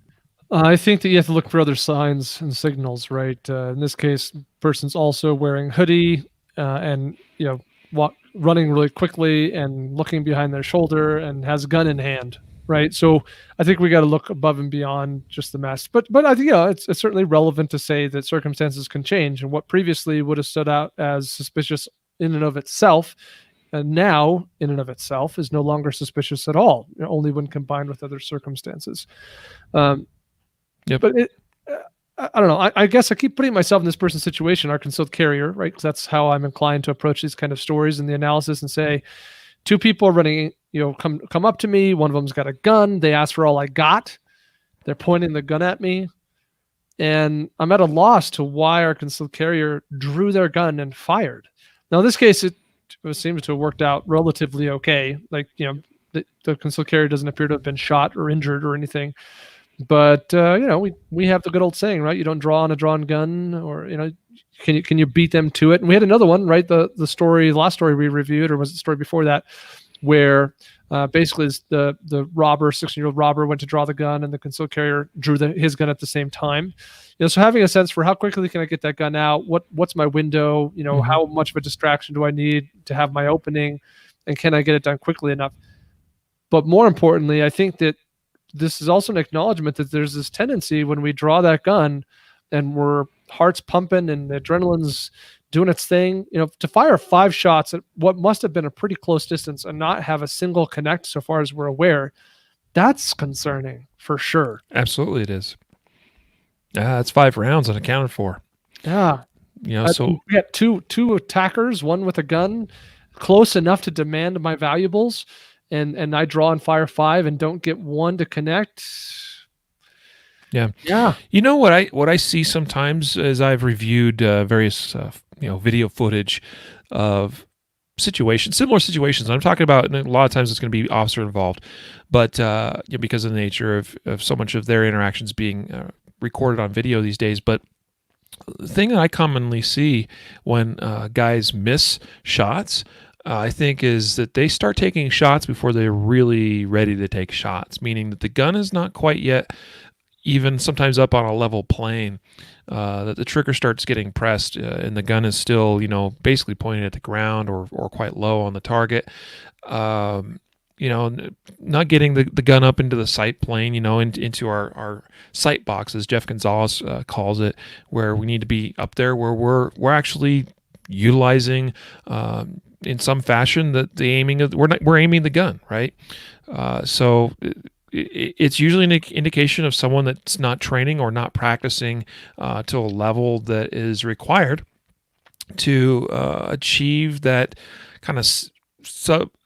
I think that you have to look for other signs and signals, right? In this case, person's also wearing hoodie and running really quickly and looking behind their shoulder and has a gun in hand. Right. So I think we got to look above and beyond just the mask. But I think, it's certainly relevant to say that circumstances can change, and what previously would have stood out as suspicious in and of itself, and now in and of itself is no longer suspicious at all, only when combined with other circumstances. But I don't know. I guess I keep putting myself in this person's situation, our concealed carrier, right? Because that's how I'm inclined to approach these kind of stories in the analysis and say, 2 people are running, come up to me. One of them's got a gun. They ask for all I got. They're pointing the gun at me. And I'm at a loss to why our concealed carrier drew their gun and fired. Now, in this case, it seems to have worked out relatively okay. Like, the concealed carrier doesn't appear to have been shot or injured or anything. But, we have the good old saying, right? You don't draw on a drawn gun, or, can you beat them to it? And we had another one, right? The last story we reviewed, or was it the story before that, where basically the robber, 16-year-old robber, went to draw the gun, and the concealed carrier drew his gun at the same time. So having a sense for how quickly can I get that gun out? What's my window? How much of a distraction do I need to have my opening, and can I get it done quickly enough? But more importantly, I think that this is also an acknowledgement that there's this tendency when we draw that gun and we're heart's pumping and the adrenaline's doing its thing, to fire 5 shots at what must have been a pretty close distance and not have a single connect so far as we're aware, that's concerning for sure. Absolutely it is. That's 5 rounds unaccounted for. Yeah. So we got two attackers, one with a gun, close enough to demand my valuables, and I draw and fire 5 and don't get one to connect. Yeah. You know what I see sometimes as I've reviewed various video footage of similar situations. I'm talking about, and a lot of times it's going to be officer involved, but because of the nature of so much of their interactions being recorded on video these days. But the thing that I commonly see when guys miss shots, I think, is that they start taking shots before they're really ready to take shots, meaning that the gun is not quite yet even sometimes up on a level plane, that the trigger starts getting pressed and the gun is still, basically pointed at the ground or quite low on the target. Not getting the gun up into the sight plane, into our sight box, as Jeff Gonzalez calls it, where we need to be up there where we're actually utilizing in some fashion the aiming of we're aiming the gun, right? So it's usually an indication of someone that's not training or not practicing to a level that is required to achieve that kind of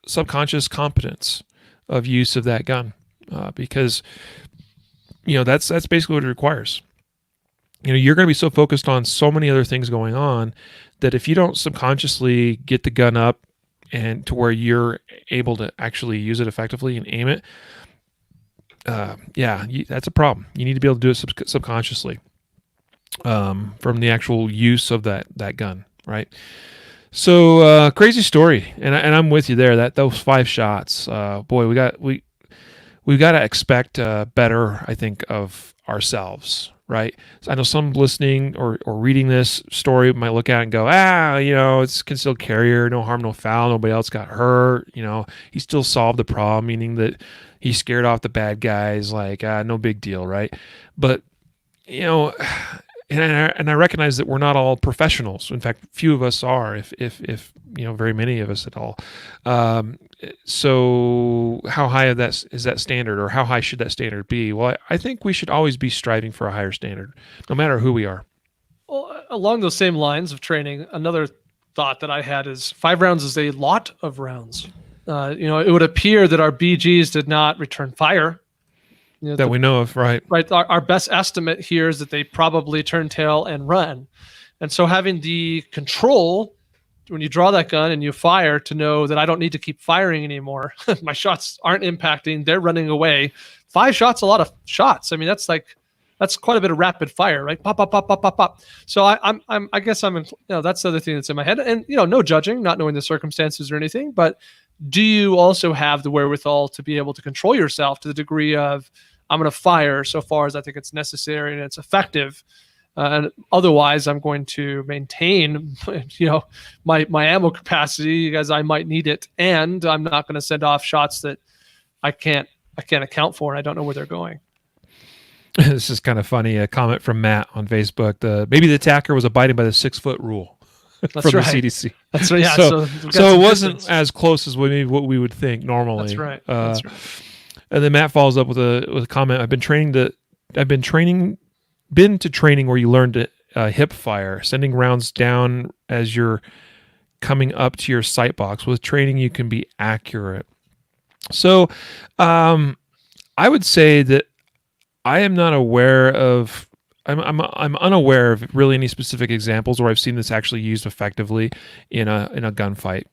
subconscious competence of use of that gun, because that's basically what it requires. You're going to be so focused on so many other things going on that if you don't subconsciously get the gun up and to where you're able to actually use it effectively and aim it, that's a problem. You need to be able to do it subconsciously from the actual use of that gun, right? So crazy story, and I'm with you there. That those 5 shots, boy, we've got to expect better, I think, of ourselves, right? So I know some listening or reading this story might look at it and go, it's concealed carrier, no harm, no foul, nobody else got hurt. He still solved the problem, meaning that he scared off the bad guys, like no big deal, right? But and I recognize that we're not all professionals. In fact, few of us are, if very many of us at all. So how high is that standard, or how high should that standard be? Well, I think we should always be striving for a higher standard, no matter who we are. Well, along those same lines of training, another thought that I had is 5 rounds is a lot of rounds. It would appear that our BGs did not return fire. That we know of, right? Right. Our best estimate here is that they probably turn tail and run. And so having the control when you draw that gun and you fire to know that I don't need to keep firing anymore. My shots aren't impacting. They're running away. 5 shots, a lot of shots. I mean, that's quite a bit of rapid fire, right? Pop, pop, pop, pop, pop, pop. So I guess that's the other thing that's in my head. And, no judging, not knowing the circumstances or anything, but do you also have the wherewithal to be able to control yourself to the degree of, I'm going to fire so far as I think it's necessary and it's effective. And otherwise, I'm going to maintain, my ammo capacity because I might need it, and I'm not going to send off shots that I can't account for, and I don't know where they're going. This is kind of funny. A comment from Matt on Facebook. Maybe the attacker was abiding by the 6-foot rule from the CDC. That's right. Yeah. So it wasn't as close as what we would think normally. That's right. That's right. And then Matt follows up with a comment. I've been to training where you learn to hip fire, sending rounds down as you're coming up to your sight box. With training, you can be accurate. So I would say that I am not aware of. I'm unaware of really any specific examples where I've seen this actually used effectively in a gunfight.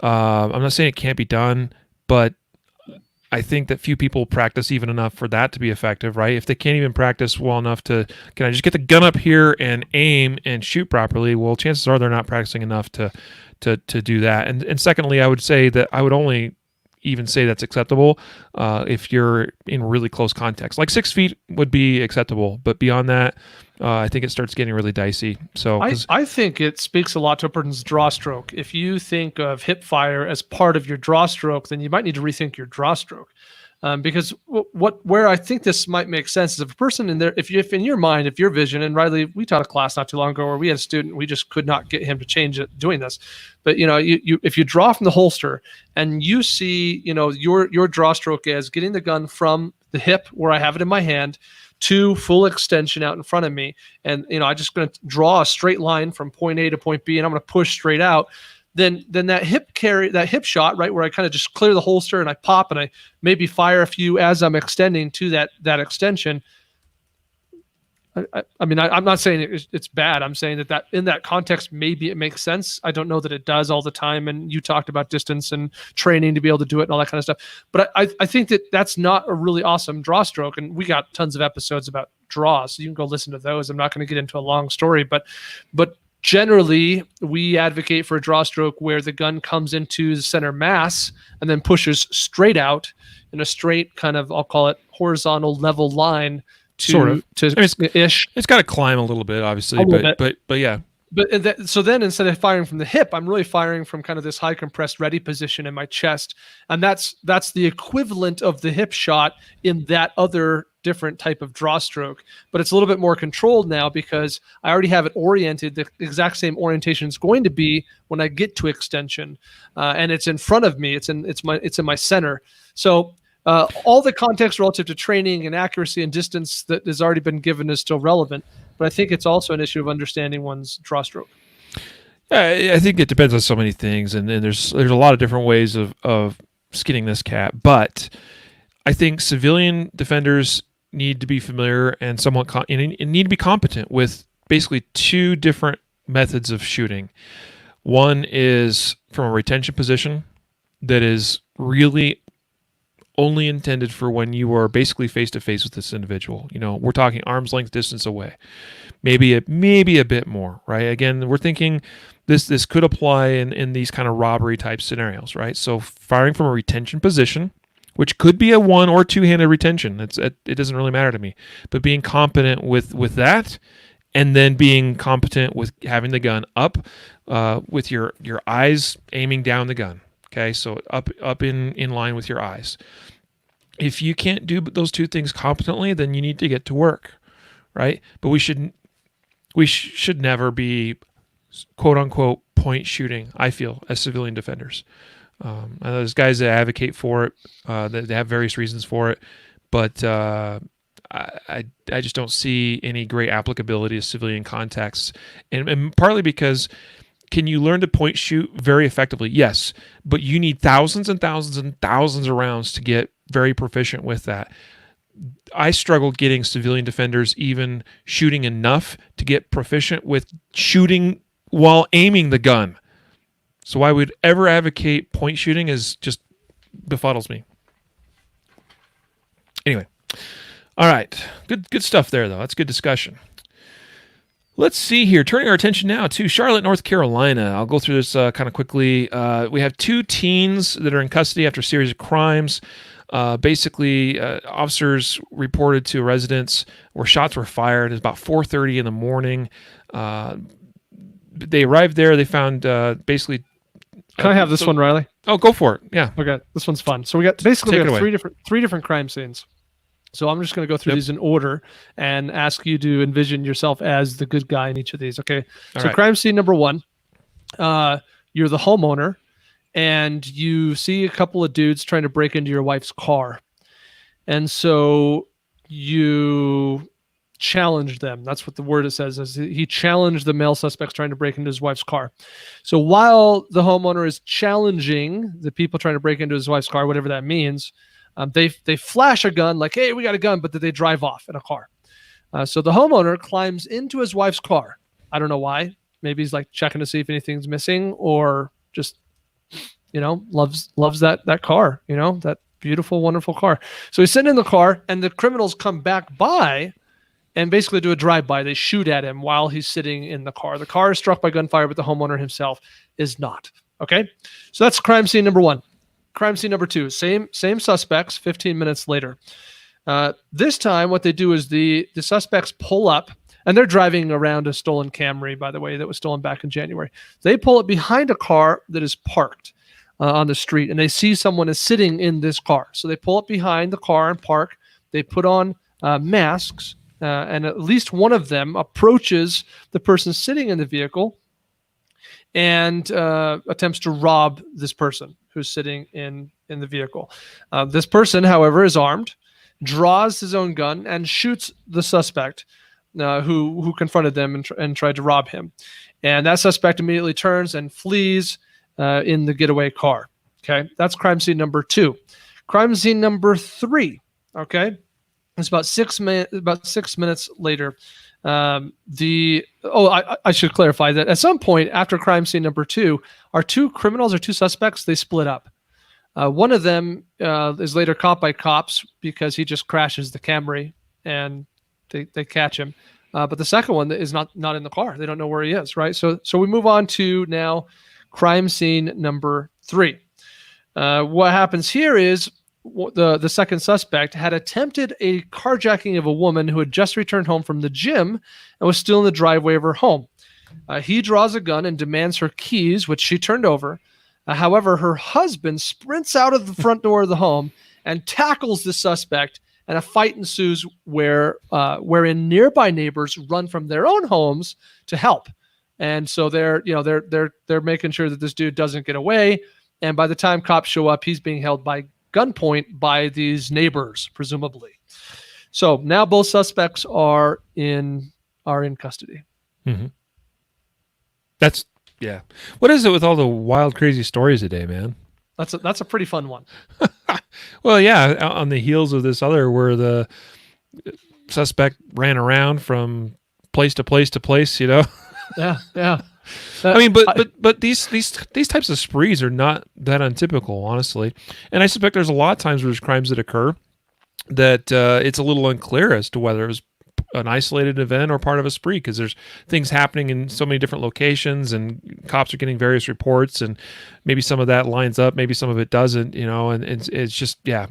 I'm not saying it can't be done, but I think that few people practice even enough for that to be effective, right? If they can't even practice well enough can I just get the gun up here and aim and shoot properly? Well, chances are they're not practicing enough to do that. And secondly, I would say that I would only even say that's acceptable if you're in really close context. Like 6 feet would be acceptable, but beyond that, I think it starts getting really dicey. So I think it speaks a lot to a person's draw stroke. If you think of hip fire as part of your draw stroke, then you might need to rethink your draw stroke. Because where I think this might make sense is if a person in there, if in your mind, if your vision, and Riley, we taught a class not too long ago where we had a student, we just could not get him to change it doing this. But if you draw from the holster and you see, your draw stroke as getting the gun from the hip where I have it in my hand to full extension out in front of me, and I'm just going to draw a straight line from point A to point B, and I'm going to push straight out. Then that hip shot, right, where I kind of just clear the holster and I pop and I maybe fire a few as I'm extending to that extension. I mean, I'm not saying it's bad. I'm saying that in that context, maybe it makes sense. I don't know that it does all the time. And you talked about distance and training to be able to do it and all that kind of stuff. But I think that's not a really awesome draw stroke. And we got tons of episodes about draws, so you can go listen to those. I'm not going to get into a long story, but generally we advocate for a draw stroke where the gun comes into the center mass and then pushes straight out in a straight kind of, I'll call it horizontal level line. Sort of. It's got to climb a little bit, obviously, but yeah. But so then instead of firing from the hip, I'm really firing from kind of this high compressed ready position in my chest, and that's the equivalent of the hip shot in that other different type of draw stroke. But it's a little bit more controlled now because I already have it oriented. The exact same orientation is going to be when I get to extension, and it's in front of me. It's in my center. So. All the context relative to training and accuracy and distance that has already been given is still relevant, but I think it's also an issue of understanding one's draw stroke. I think it depends on so many things, and there's a lot of different ways of skinning this cat. But I think civilian defenders need to be familiar and somewhat and need to be competent with basically two different methods of shooting. One is from a retention position that is really only intended for when you are basically face to face with this individual. We're talking arm's length distance away, maybe a bit more, right? Again, we're thinking this could apply in these kind of robbery type scenarios, right? So firing from a retention position, which could be a one or two-handed retention. It doesn't really matter to me, but being competent with that, and then being competent with having the gun up, with your eyes aiming down the gun. Okay, so up in line with your eyes. If you can't do those two things competently, then you need to get to work, right? But we should never be quote unquote point shooting, I feel, as civilian defenders. There's guys that advocate for it, that have various reasons for it, but I just don't see any great applicability to civilian contexts, and partly because. Can you learn to point shoot very effectively? Yes, but you need thousands and thousands and thousands of rounds to get very proficient with that. I struggled getting civilian defenders even shooting enough to get proficient with shooting while aiming the gun. So why would ever advocate point shooting is just befuddles me. Anyway, all right, good stuff there though. That's good discussion. Let's see here. Turning our attention now to Charlotte, North Carolina. I'll go through this kind of quickly. We have two teens that are in custody after a series of crimes. Basically, officers reported to residents where shots were fired. It was about 4:30 in the morning. They arrived there. They found basically. Can I have this one, Riley? Oh, go for it. Yeah. Okay, this one's fun. So we got three different crime scenes. So I'm just going to go through these in order and ask you to envision yourself as the good guy in each of these. Okay. So crime scene number one, you're the homeowner and you see a couple of dudes trying to break into your wife's car. And so you challenge them. That's what the word it says. Is he challenged the male suspects trying to break into his wife's car. So while the homeowner is challenging the people trying to break into his wife's car, whatever that means, they flash a gun like, hey, we got a gun, but they drive off in a car. So the homeowner climbs into his wife's car. I don't know why. Maybe he's like checking to see if anything's missing or just, loves that car, that beautiful, wonderful car. So he's sitting in the car and the criminals come back by and basically do a drive-by. They shoot at him while he's sitting in the car. The car is struck by gunfire, but the homeowner himself is not. Okay? So that's crime scene number one. Crime scene number two, same suspects, 15 minutes later. This time, what they do is the suspects pull up, and they're driving around a stolen Camry, by the way, that was stolen back in January. They pull it behind a car that is parked on the street, and they see someone is sitting in this car. So they pull up behind the car and park. They put on masks, and at least one of them approaches the person sitting in the vehicle and attempts to rob this person who's sitting in the vehicle. This person, however, is armed, draws his own gun, and shoots the suspect who confronted them and tried to rob him. And that suspect immediately turns and flees in the getaway car. Okay, that's crime scene number two. Crime scene number three. Okay, It's about 6 minutes later. I should clarify that at some point after crime scene number 2, our two criminals or two suspects, they split up. One of them is later caught by cops because he just crashes the Camry and they catch him. But the second one is not in the car. They don't know where he is, right? So we move on to now crime scene number 3. What happens here is the second suspect had attempted a carjacking of a woman who had just returned home from the gym and was still in the driveway of her home. He draws a gun and demands her keys, which she turned over. However, her husband sprints out of the front door of the home and tackles the suspect, and a fight ensues wherein nearby neighbors run from their own homes to help. And so they're making sure that this dude doesn't get away. And by the time cops show up, he's being held by gunpoint by these neighbors, presumably. So now both suspects are in custody. Mm-hmm. Yeah. What is it with all the wild, crazy stories today, man? That's a pretty fun one. Well, yeah. On the heels of this other, where the suspect ran around from place to place to place, Yeah. I mean, but these types of sprees are not that untypical, honestly. And I suspect there's a lot of times where there's crimes that occur that it's a little unclear as to whether it was an isolated event or part of a spree, because there's things happening in so many different locations and cops are getting various reports, and maybe some of that lines up, maybe some of it doesn't, and it's just, yeah.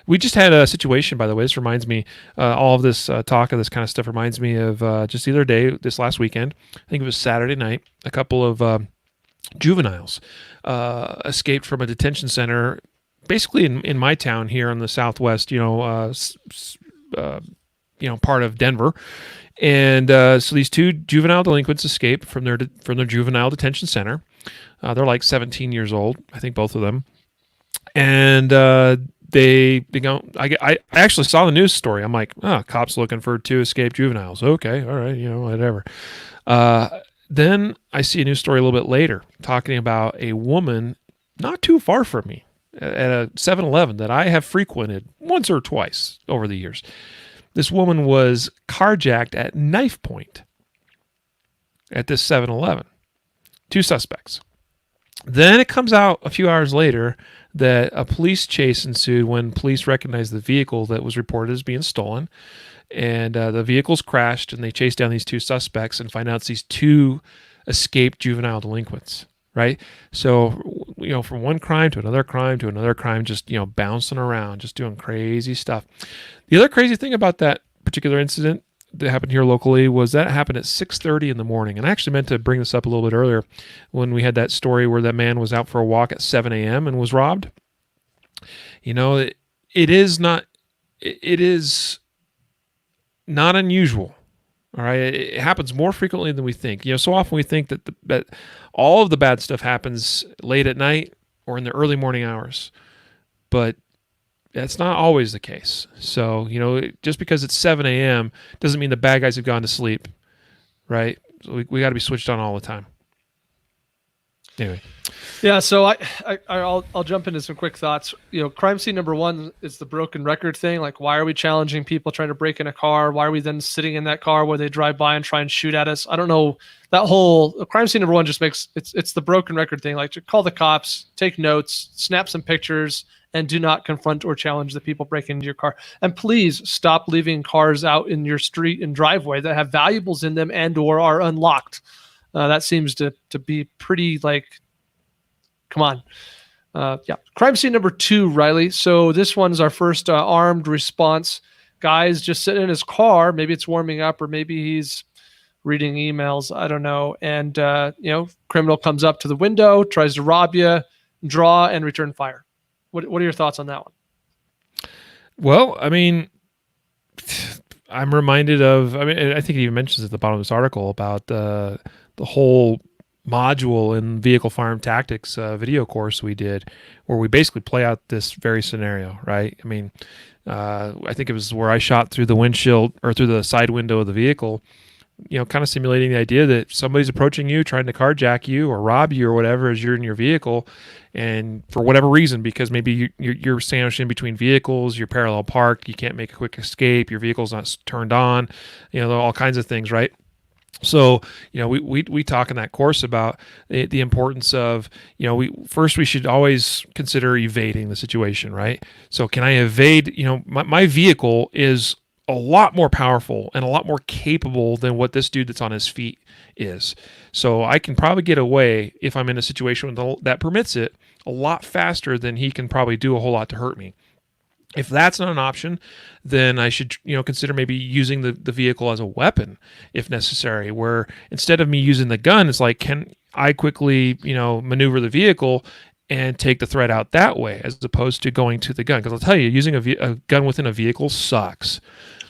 We just had a situation, by the way. This reminds me, all of this talk of this kind of stuff reminds me of just the other day, this last weekend. I think it was Saturday night. A couple of juveniles escaped from a detention center, basically in my town here in the Southwest, part of Denver. And so these two juvenile delinquents escaped from their juvenile detention center. They're like 17 years old, I think, both of them. And they go. I actually saw the news story. I'm like, cops looking for 2 escaped juveniles. Okay, all right, whatever. Then I see a news story a little bit later talking about a woman not too far from me at a 7-Eleven that I have frequented once or twice over the years. This woman was carjacked at knife point at this 7-Eleven. 2 suspects. Then it comes out a few hours later that a police chase ensued when police recognized the vehicle that was reported as being stolen. And the vehicle's crashed, and they chase down these 2 suspects and find out it's these 2 escaped juvenile delinquents, right? So, from one crime to another crime to another crime, just, bouncing around, just doing crazy stuff. The other crazy thing about that particular incident that happened here locally was that it happened at 6:30 in the morning. And I actually meant to bring this up a little bit earlier when we had that story where that man was out for a walk at 7 a.m. and was robbed. It is not unusual. All right. It happens more frequently than we think. So often we think that all of the bad stuff happens late at night or in the early morning hours, but that's not always the case. So, just because it's 7 a.m. doesn't mean the bad guys have gone to sleep, right? So we got to be switched on all the time. Anyway. Yeah, so I'll jump into some quick thoughts. Crime scene number 1 is the broken record thing. Like, why are we challenging people trying to break in a car? Why are we then sitting in that car where they drive by and try and shoot at us? I don't know. That whole crime scene number 1 just makes it's the broken record thing. Like, call the cops, take notes, snap some pictures, and do not confront or challenge the people breaking into your car. And please stop leaving cars out in your street and driveway that have valuables in them and or are unlocked. That seems to be pretty, like, come on. Crime scene number 2, Riley. So this one's our first armed response. Guy's just sitting in his car. Maybe it's warming up, or maybe he's reading emails. I don't know. And, criminal comes up to the window, tries to rob you, draw, and return fire. What are your thoughts on that one? Well, I mean, I'm reminded of, I think it even mentions at the bottom of this article about the whole module in vehicle firearm tactics video course we did, where we basically play out this very scenario, right? I mean, I think it was where I shot through the windshield or through the side window of the vehicle kind of simulating the idea that somebody's approaching you, trying to carjack you or rob you or whatever as you're in your vehicle, and for whatever reason, because maybe you're sandwiched in between vehicles, you're parallel parked, you can't make a quick escape, your vehicle's not turned on, all kinds of things, right? So, we talk in that course about the importance of, we should always consider evading the situation, right? So can I evade, my vehicle is a lot more powerful and a lot more capable than what this dude that's on his feet is. So I can probably get away, if I'm in a situation that permits it, a lot faster than he can probably do a whole lot to hurt me. If that's not an option, then I should, consider maybe using the vehicle as a weapon if necessary, where instead of me using the gun, it's like, can I quickly, maneuver the vehicle and take the threat out that way, as opposed to going to the gun? Because I'll tell you, using a gun within a vehicle sucks.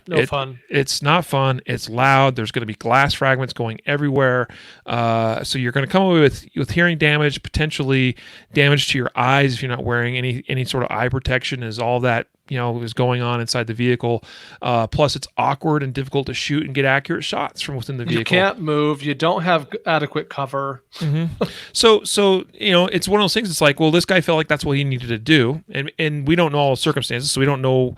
No fun. It's not fun. It's loud. There's going to be glass fragments going everywhere. So you're going to come away with hearing damage, potentially damage to your eyes if you're not wearing any sort of eye protection, as all that is going on inside the vehicle. Plus, it's awkward and difficult to shoot and get accurate shots from within the vehicle. You can't move. You don't have adequate cover. Mm-hmm. So it's one of those things. It's like, well, this guy felt like that's what he needed to do, and we don't know all the circumstances, so we don't know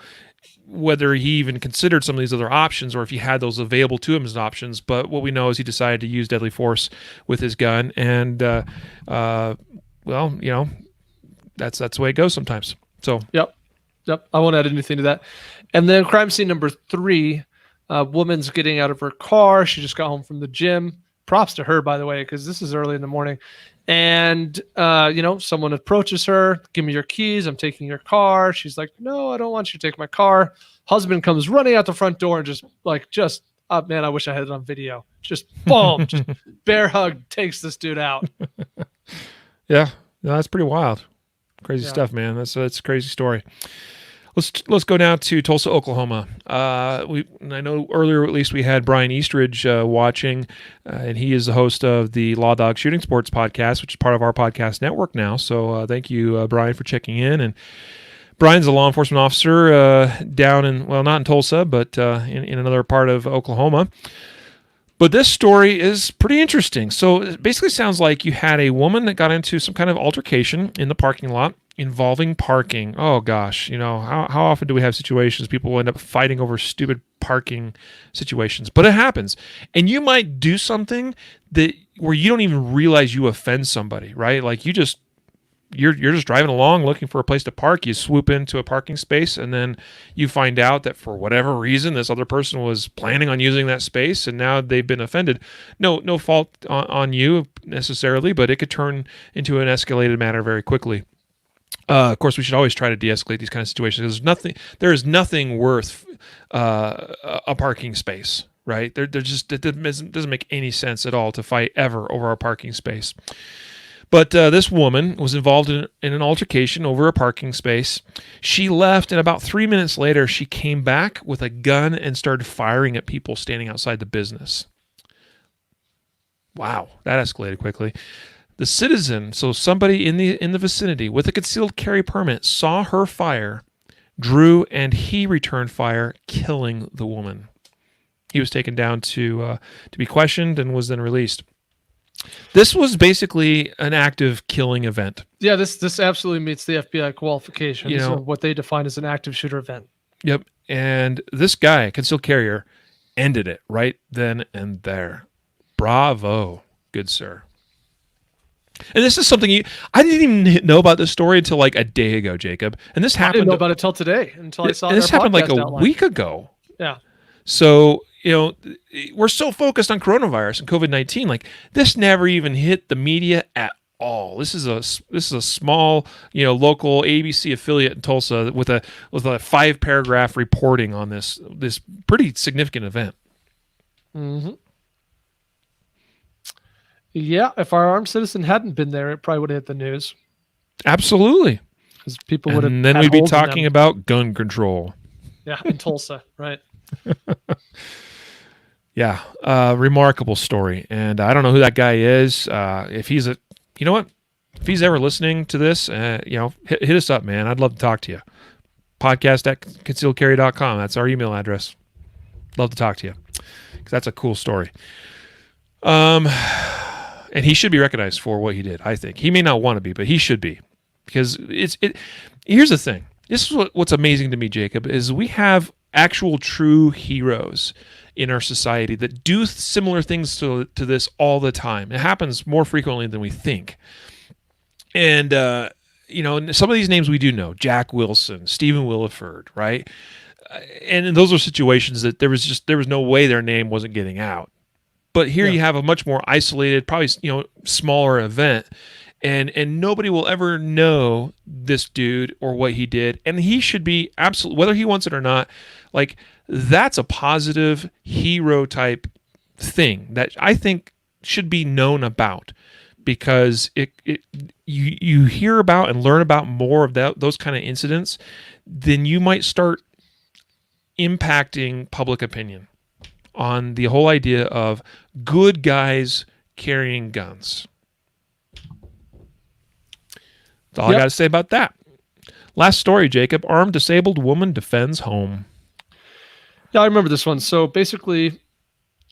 whether he even considered some of these other options or if he had those available to him as options. But what we know is he decided to use deadly force with his gun, and that's the way it goes sometimes. So Yep. I won't add anything to that. And then crime scene number 3, woman's getting out of her car. She just got home from the gym. Props to her, by the way, because this is early in the morning. And, someone approaches her, give me your keys, I'm taking your car. She's like, no, I don't want you to take my car. Husband comes running out the front door and man, I wish I had it on video. Just boom, just bear hug, takes this dude out. Yeah, no, that's pretty wild. Crazy stuff, man. That's a crazy story. Let's go down to Tulsa, Oklahoma. I know earlier at least we had Brian Eastridge watching, and he is the host of the Law Dog Shooting Sports podcast, which is part of our podcast network now. So thank you, Brian, for checking in. And Brian's a law enforcement officer down in, well, not in Tulsa, but in another part of Oklahoma. But this story is pretty interesting. So it basically sounds like you had a woman that got into some kind of altercation in the parking lot involving parking. Oh gosh, how often do we have situations people end up fighting over stupid parking situations? But it happens, and you might do something where you don't even realize you offend somebody, right? Like you're just driving along looking for a place to park. You swoop into a parking space, and then you find out that for whatever reason this other person was planning on using that space, and now they've been offended. No fault on you necessarily, but it could turn into an escalated matter very quickly. Of course, we should always try to de-escalate these kind of situations. There is nothing worth a parking space, right? It doesn't make any sense at all to fight ever over a parking space. But this woman was involved in an altercation over a parking space. She left, and about 3 minutes later, she came back with a gun and started firing at people standing outside the business. Wow, that escalated quickly. The citizen, so somebody in the vicinity with a concealed carry permit, saw her fire, drew, and he returned fire, killing the woman. He was taken down to be questioned and was then released. This was basically an active killing event. Yeah, this absolutely meets the FBI qualifications of what they define as an active shooter event. Yep, and this guy, concealed carrier, ended it right then and there. Bravo, good sir. And this is something I didn't even know about this story until like a day ago, Jacob. And this happened. I didn't know about it till today, until I saw this happened like a week ago. Yeah. So, we're so focused on coronavirus and COVID-19. Like this never even hit the media at all. This is a small, local ABC affiliate in Tulsa with a 5-paragraph reporting on this pretty significant event. Mm-hmm. Yeah, if our armed citizen hadn't been there, it probably would have hit the news. Absolutely. Because people would have. And then we'd be talking about gun control. Yeah, in Tulsa, right. Yeah, remarkable story. And I don't know who that guy is. If he's if he's ever listening to this, hit us up, man. I'd love to talk to you. Podcast@concealedcarry.com. That's our email address. Love to talk to you, because that's a cool story. And he should be recognized for what he did. I think he may not want to be, but he should be, because here's the thing. This is what's amazing to me, Jacob, is we have actual true heroes in our society that do similar things to this all the time. It happens more frequently than we think. And, some of these names we do know: Jack Wilson, Stephen Williford, right? And those are situations that there was no way their name wasn't getting out. But here you have a much more isolated, probably, smaller event, and nobody will ever know this dude or what he did. And he should be absolutely, whether he wants it or not, like, that's a positive hero type thing that I think should be known about, because you hear about and learn about more of those kind of incidents, then you might start impacting public opinion on the whole idea of good guys carrying guns. That's all I got to say about that. Last story, Jacob. Armed disabled woman defends home. Yeah, I remember this one. So basically,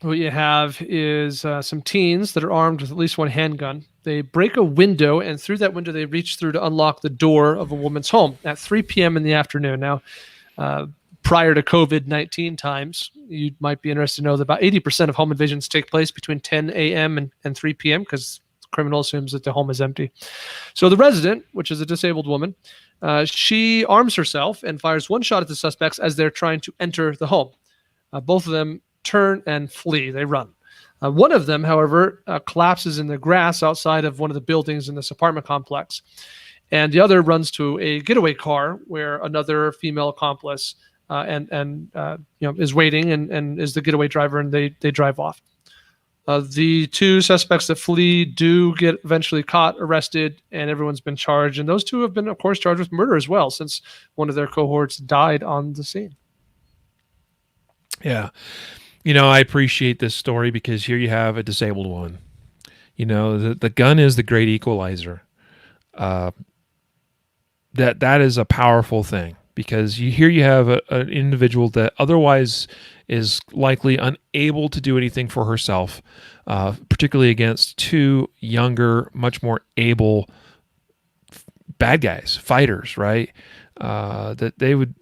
what you have is some teens that are armed with at least one handgun. They break a window, and through that window, they reach through to unlock the door of a woman's home at 3 p.m. in the afternoon. Now, prior to COVID-19 times, you might be interested to know that about 80% of home invasions take place between 10 a.m. and 3 p.m. because the criminal assumes that the home is empty. So the resident, which is a disabled woman, she arms herself and fires one shot at the suspects as they're trying to enter the home. Both of them turn and flee. They run. One of them, however, collapses in the grass outside of one of the buildings in this apartment complex. And the other runs to a getaway car where another female accomplice is waiting and is the getaway driver, and they drive off. The two suspects that flee do get eventually caught, arrested, and everyone's been charged. And those two have been, of course, charged with murder as well, since one of their cohorts died on the scene. Yeah. I appreciate this story because here you have a disabled one. The gun is the great equalizer. That is a powerful thing, because you have an individual that otherwise is likely unable to do anything for herself, particularly against two younger, much more able bad guys, fighters, right? That they would,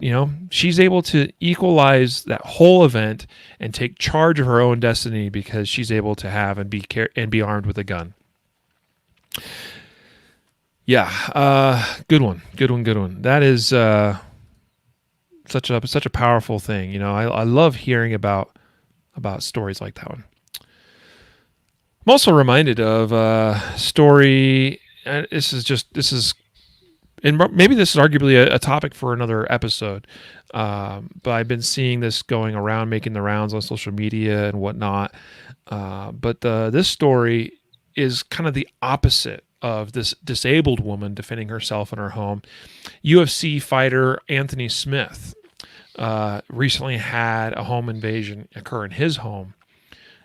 she's able to equalize that whole event and take charge of her own destiny because she's able to have and be armed with a gun. Yeah, good one. That is such a powerful thing. I love hearing about stories like that one. I'm also reminded of a story, and and maybe this is arguably a topic for another episode, but I've been seeing this going around, making the rounds on social media and whatnot. But this story is kind of the opposite of this disabled woman defending herself in her home. UFC fighter Anthony Smith recently had a home invasion occur in his home.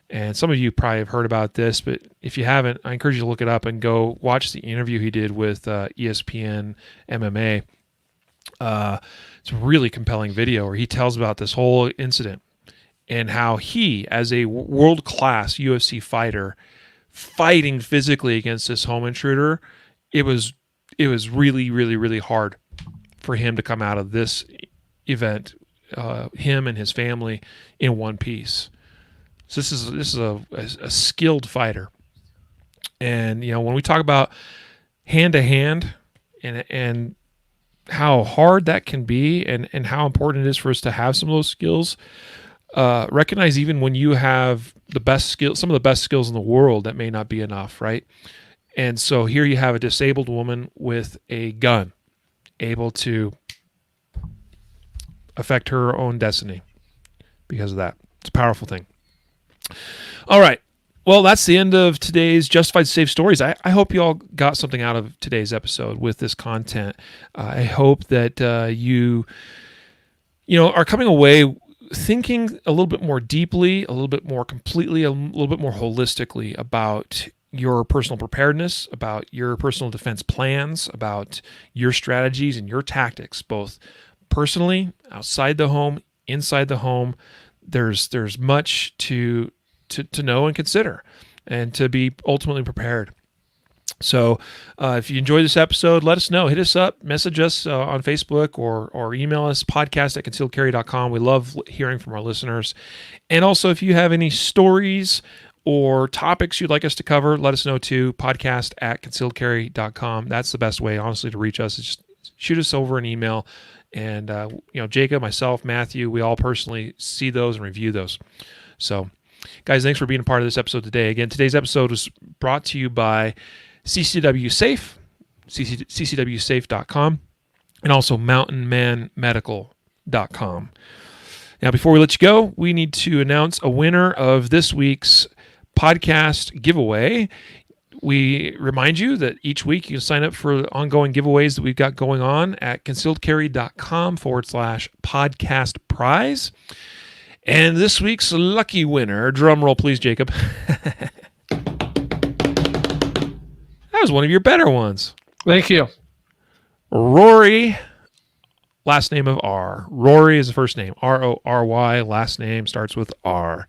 And some of you probably have heard about this, but if you haven't, I encourage you to look it up and go watch the interview he did with ESPN MMA. It's a really compelling video where he tells about this whole incident and how he, as a world-class UFC fighter, fighting physically against this home intruder, it was really, really, really hard for him to come out of this event, him and his family, in one piece. So this is a skilled fighter, and when we talk about hand to hand and how hard that can be, and how important it is for us to have some of those skills, recognize even when you have the best skill, some of the best skills in the world, that may not be enough, right? And so here you have a disabled woman with a gun, able to affect her own destiny because of that. It's a powerful thing. All right. Well, that's the end of today's Justified Safe Stories. I hope you all got something out of today's episode with this content. I hope that you are coming away thinking a little bit more deeply, a little bit more completely, a little bit more holistically about your personal preparedness, about your personal defense plans, about your strategies and your tactics, both personally, outside the home, inside the home, there's much to know and consider, and to be ultimately prepared. So if you enjoyed this episode, let us know. Hit us up, message us on Facebook, or email us, podcast@concealedcarry.com. We love hearing from our listeners. And also, if you have any stories or topics you'd like us to cover, let us know too, podcast@concealedcarry.com. That's the best way, honestly, to reach us. It's just shoot us over an email. And, Jacob, myself, Matthew, we all personally see those and review those. So, guys, thanks for being a part of this episode today. Again, today's episode was brought to you by CCW Safe, ccwsafe.com, and also mountainmanmedical.com. Now, before we let you go, we need to announce a winner of this week's podcast giveaway. We remind you that each week you can sign up for ongoing giveaways that we've got going on at concealedcarry.com/podcast prize. And this week's lucky winner, drum roll please, Jacob. That was one of your better ones. Thank you. Rory, last name of R. Rory is the first name. R-O-R-Y, last name starts with R.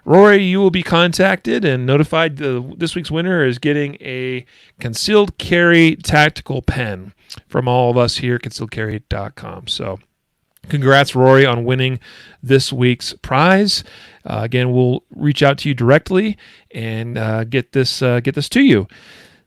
Rory, you will be contacted and notified. This week's winner is getting a Concealed Carry tactical pen from all of us here at concealedcarry.com. So congrats, Rory, on winning this week's prize. Again, we'll reach out to you directly and get this to you.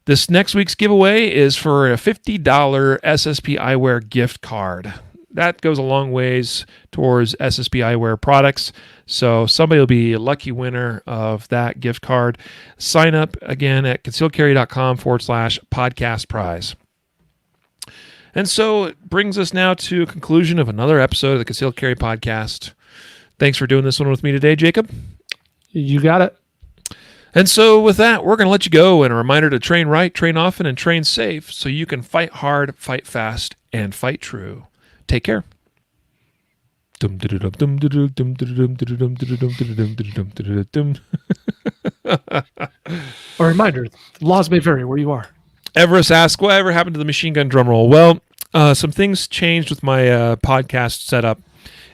This next week's giveaway is for a $50 SSP Eyewear gift card. That goes a long ways towards SSP Eyewear products. So somebody will be a lucky winner of that gift card. Sign up again at concealedcarry.com/podcast prize. And so it brings us now to a conclusion of another episode of the Concealed Carry Podcast. Thanks for doing this one with me today, Jacob. You got it. And so with that, we're going to let you go. And a reminder to train right, train often, and train safe so you can fight hard, fight fast, and fight true. Take care. A reminder, laws may vary where you are. Everest asks, whatever happened to the machine gun drum roll? Well, some things changed with my podcast setup,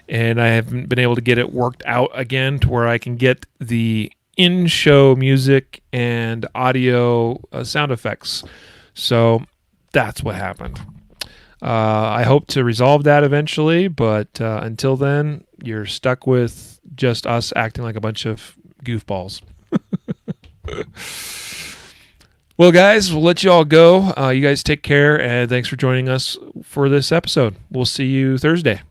and I haven't been able to get it worked out again to where I can get the in-show music and audio sound effects. So that's what happened. I hope to resolve that eventually, but until then, you're stuck with just us acting like a bunch of goofballs. Well, guys, we'll let you all go. You guys take care, and thanks for joining us for this episode. We'll see you Thursday.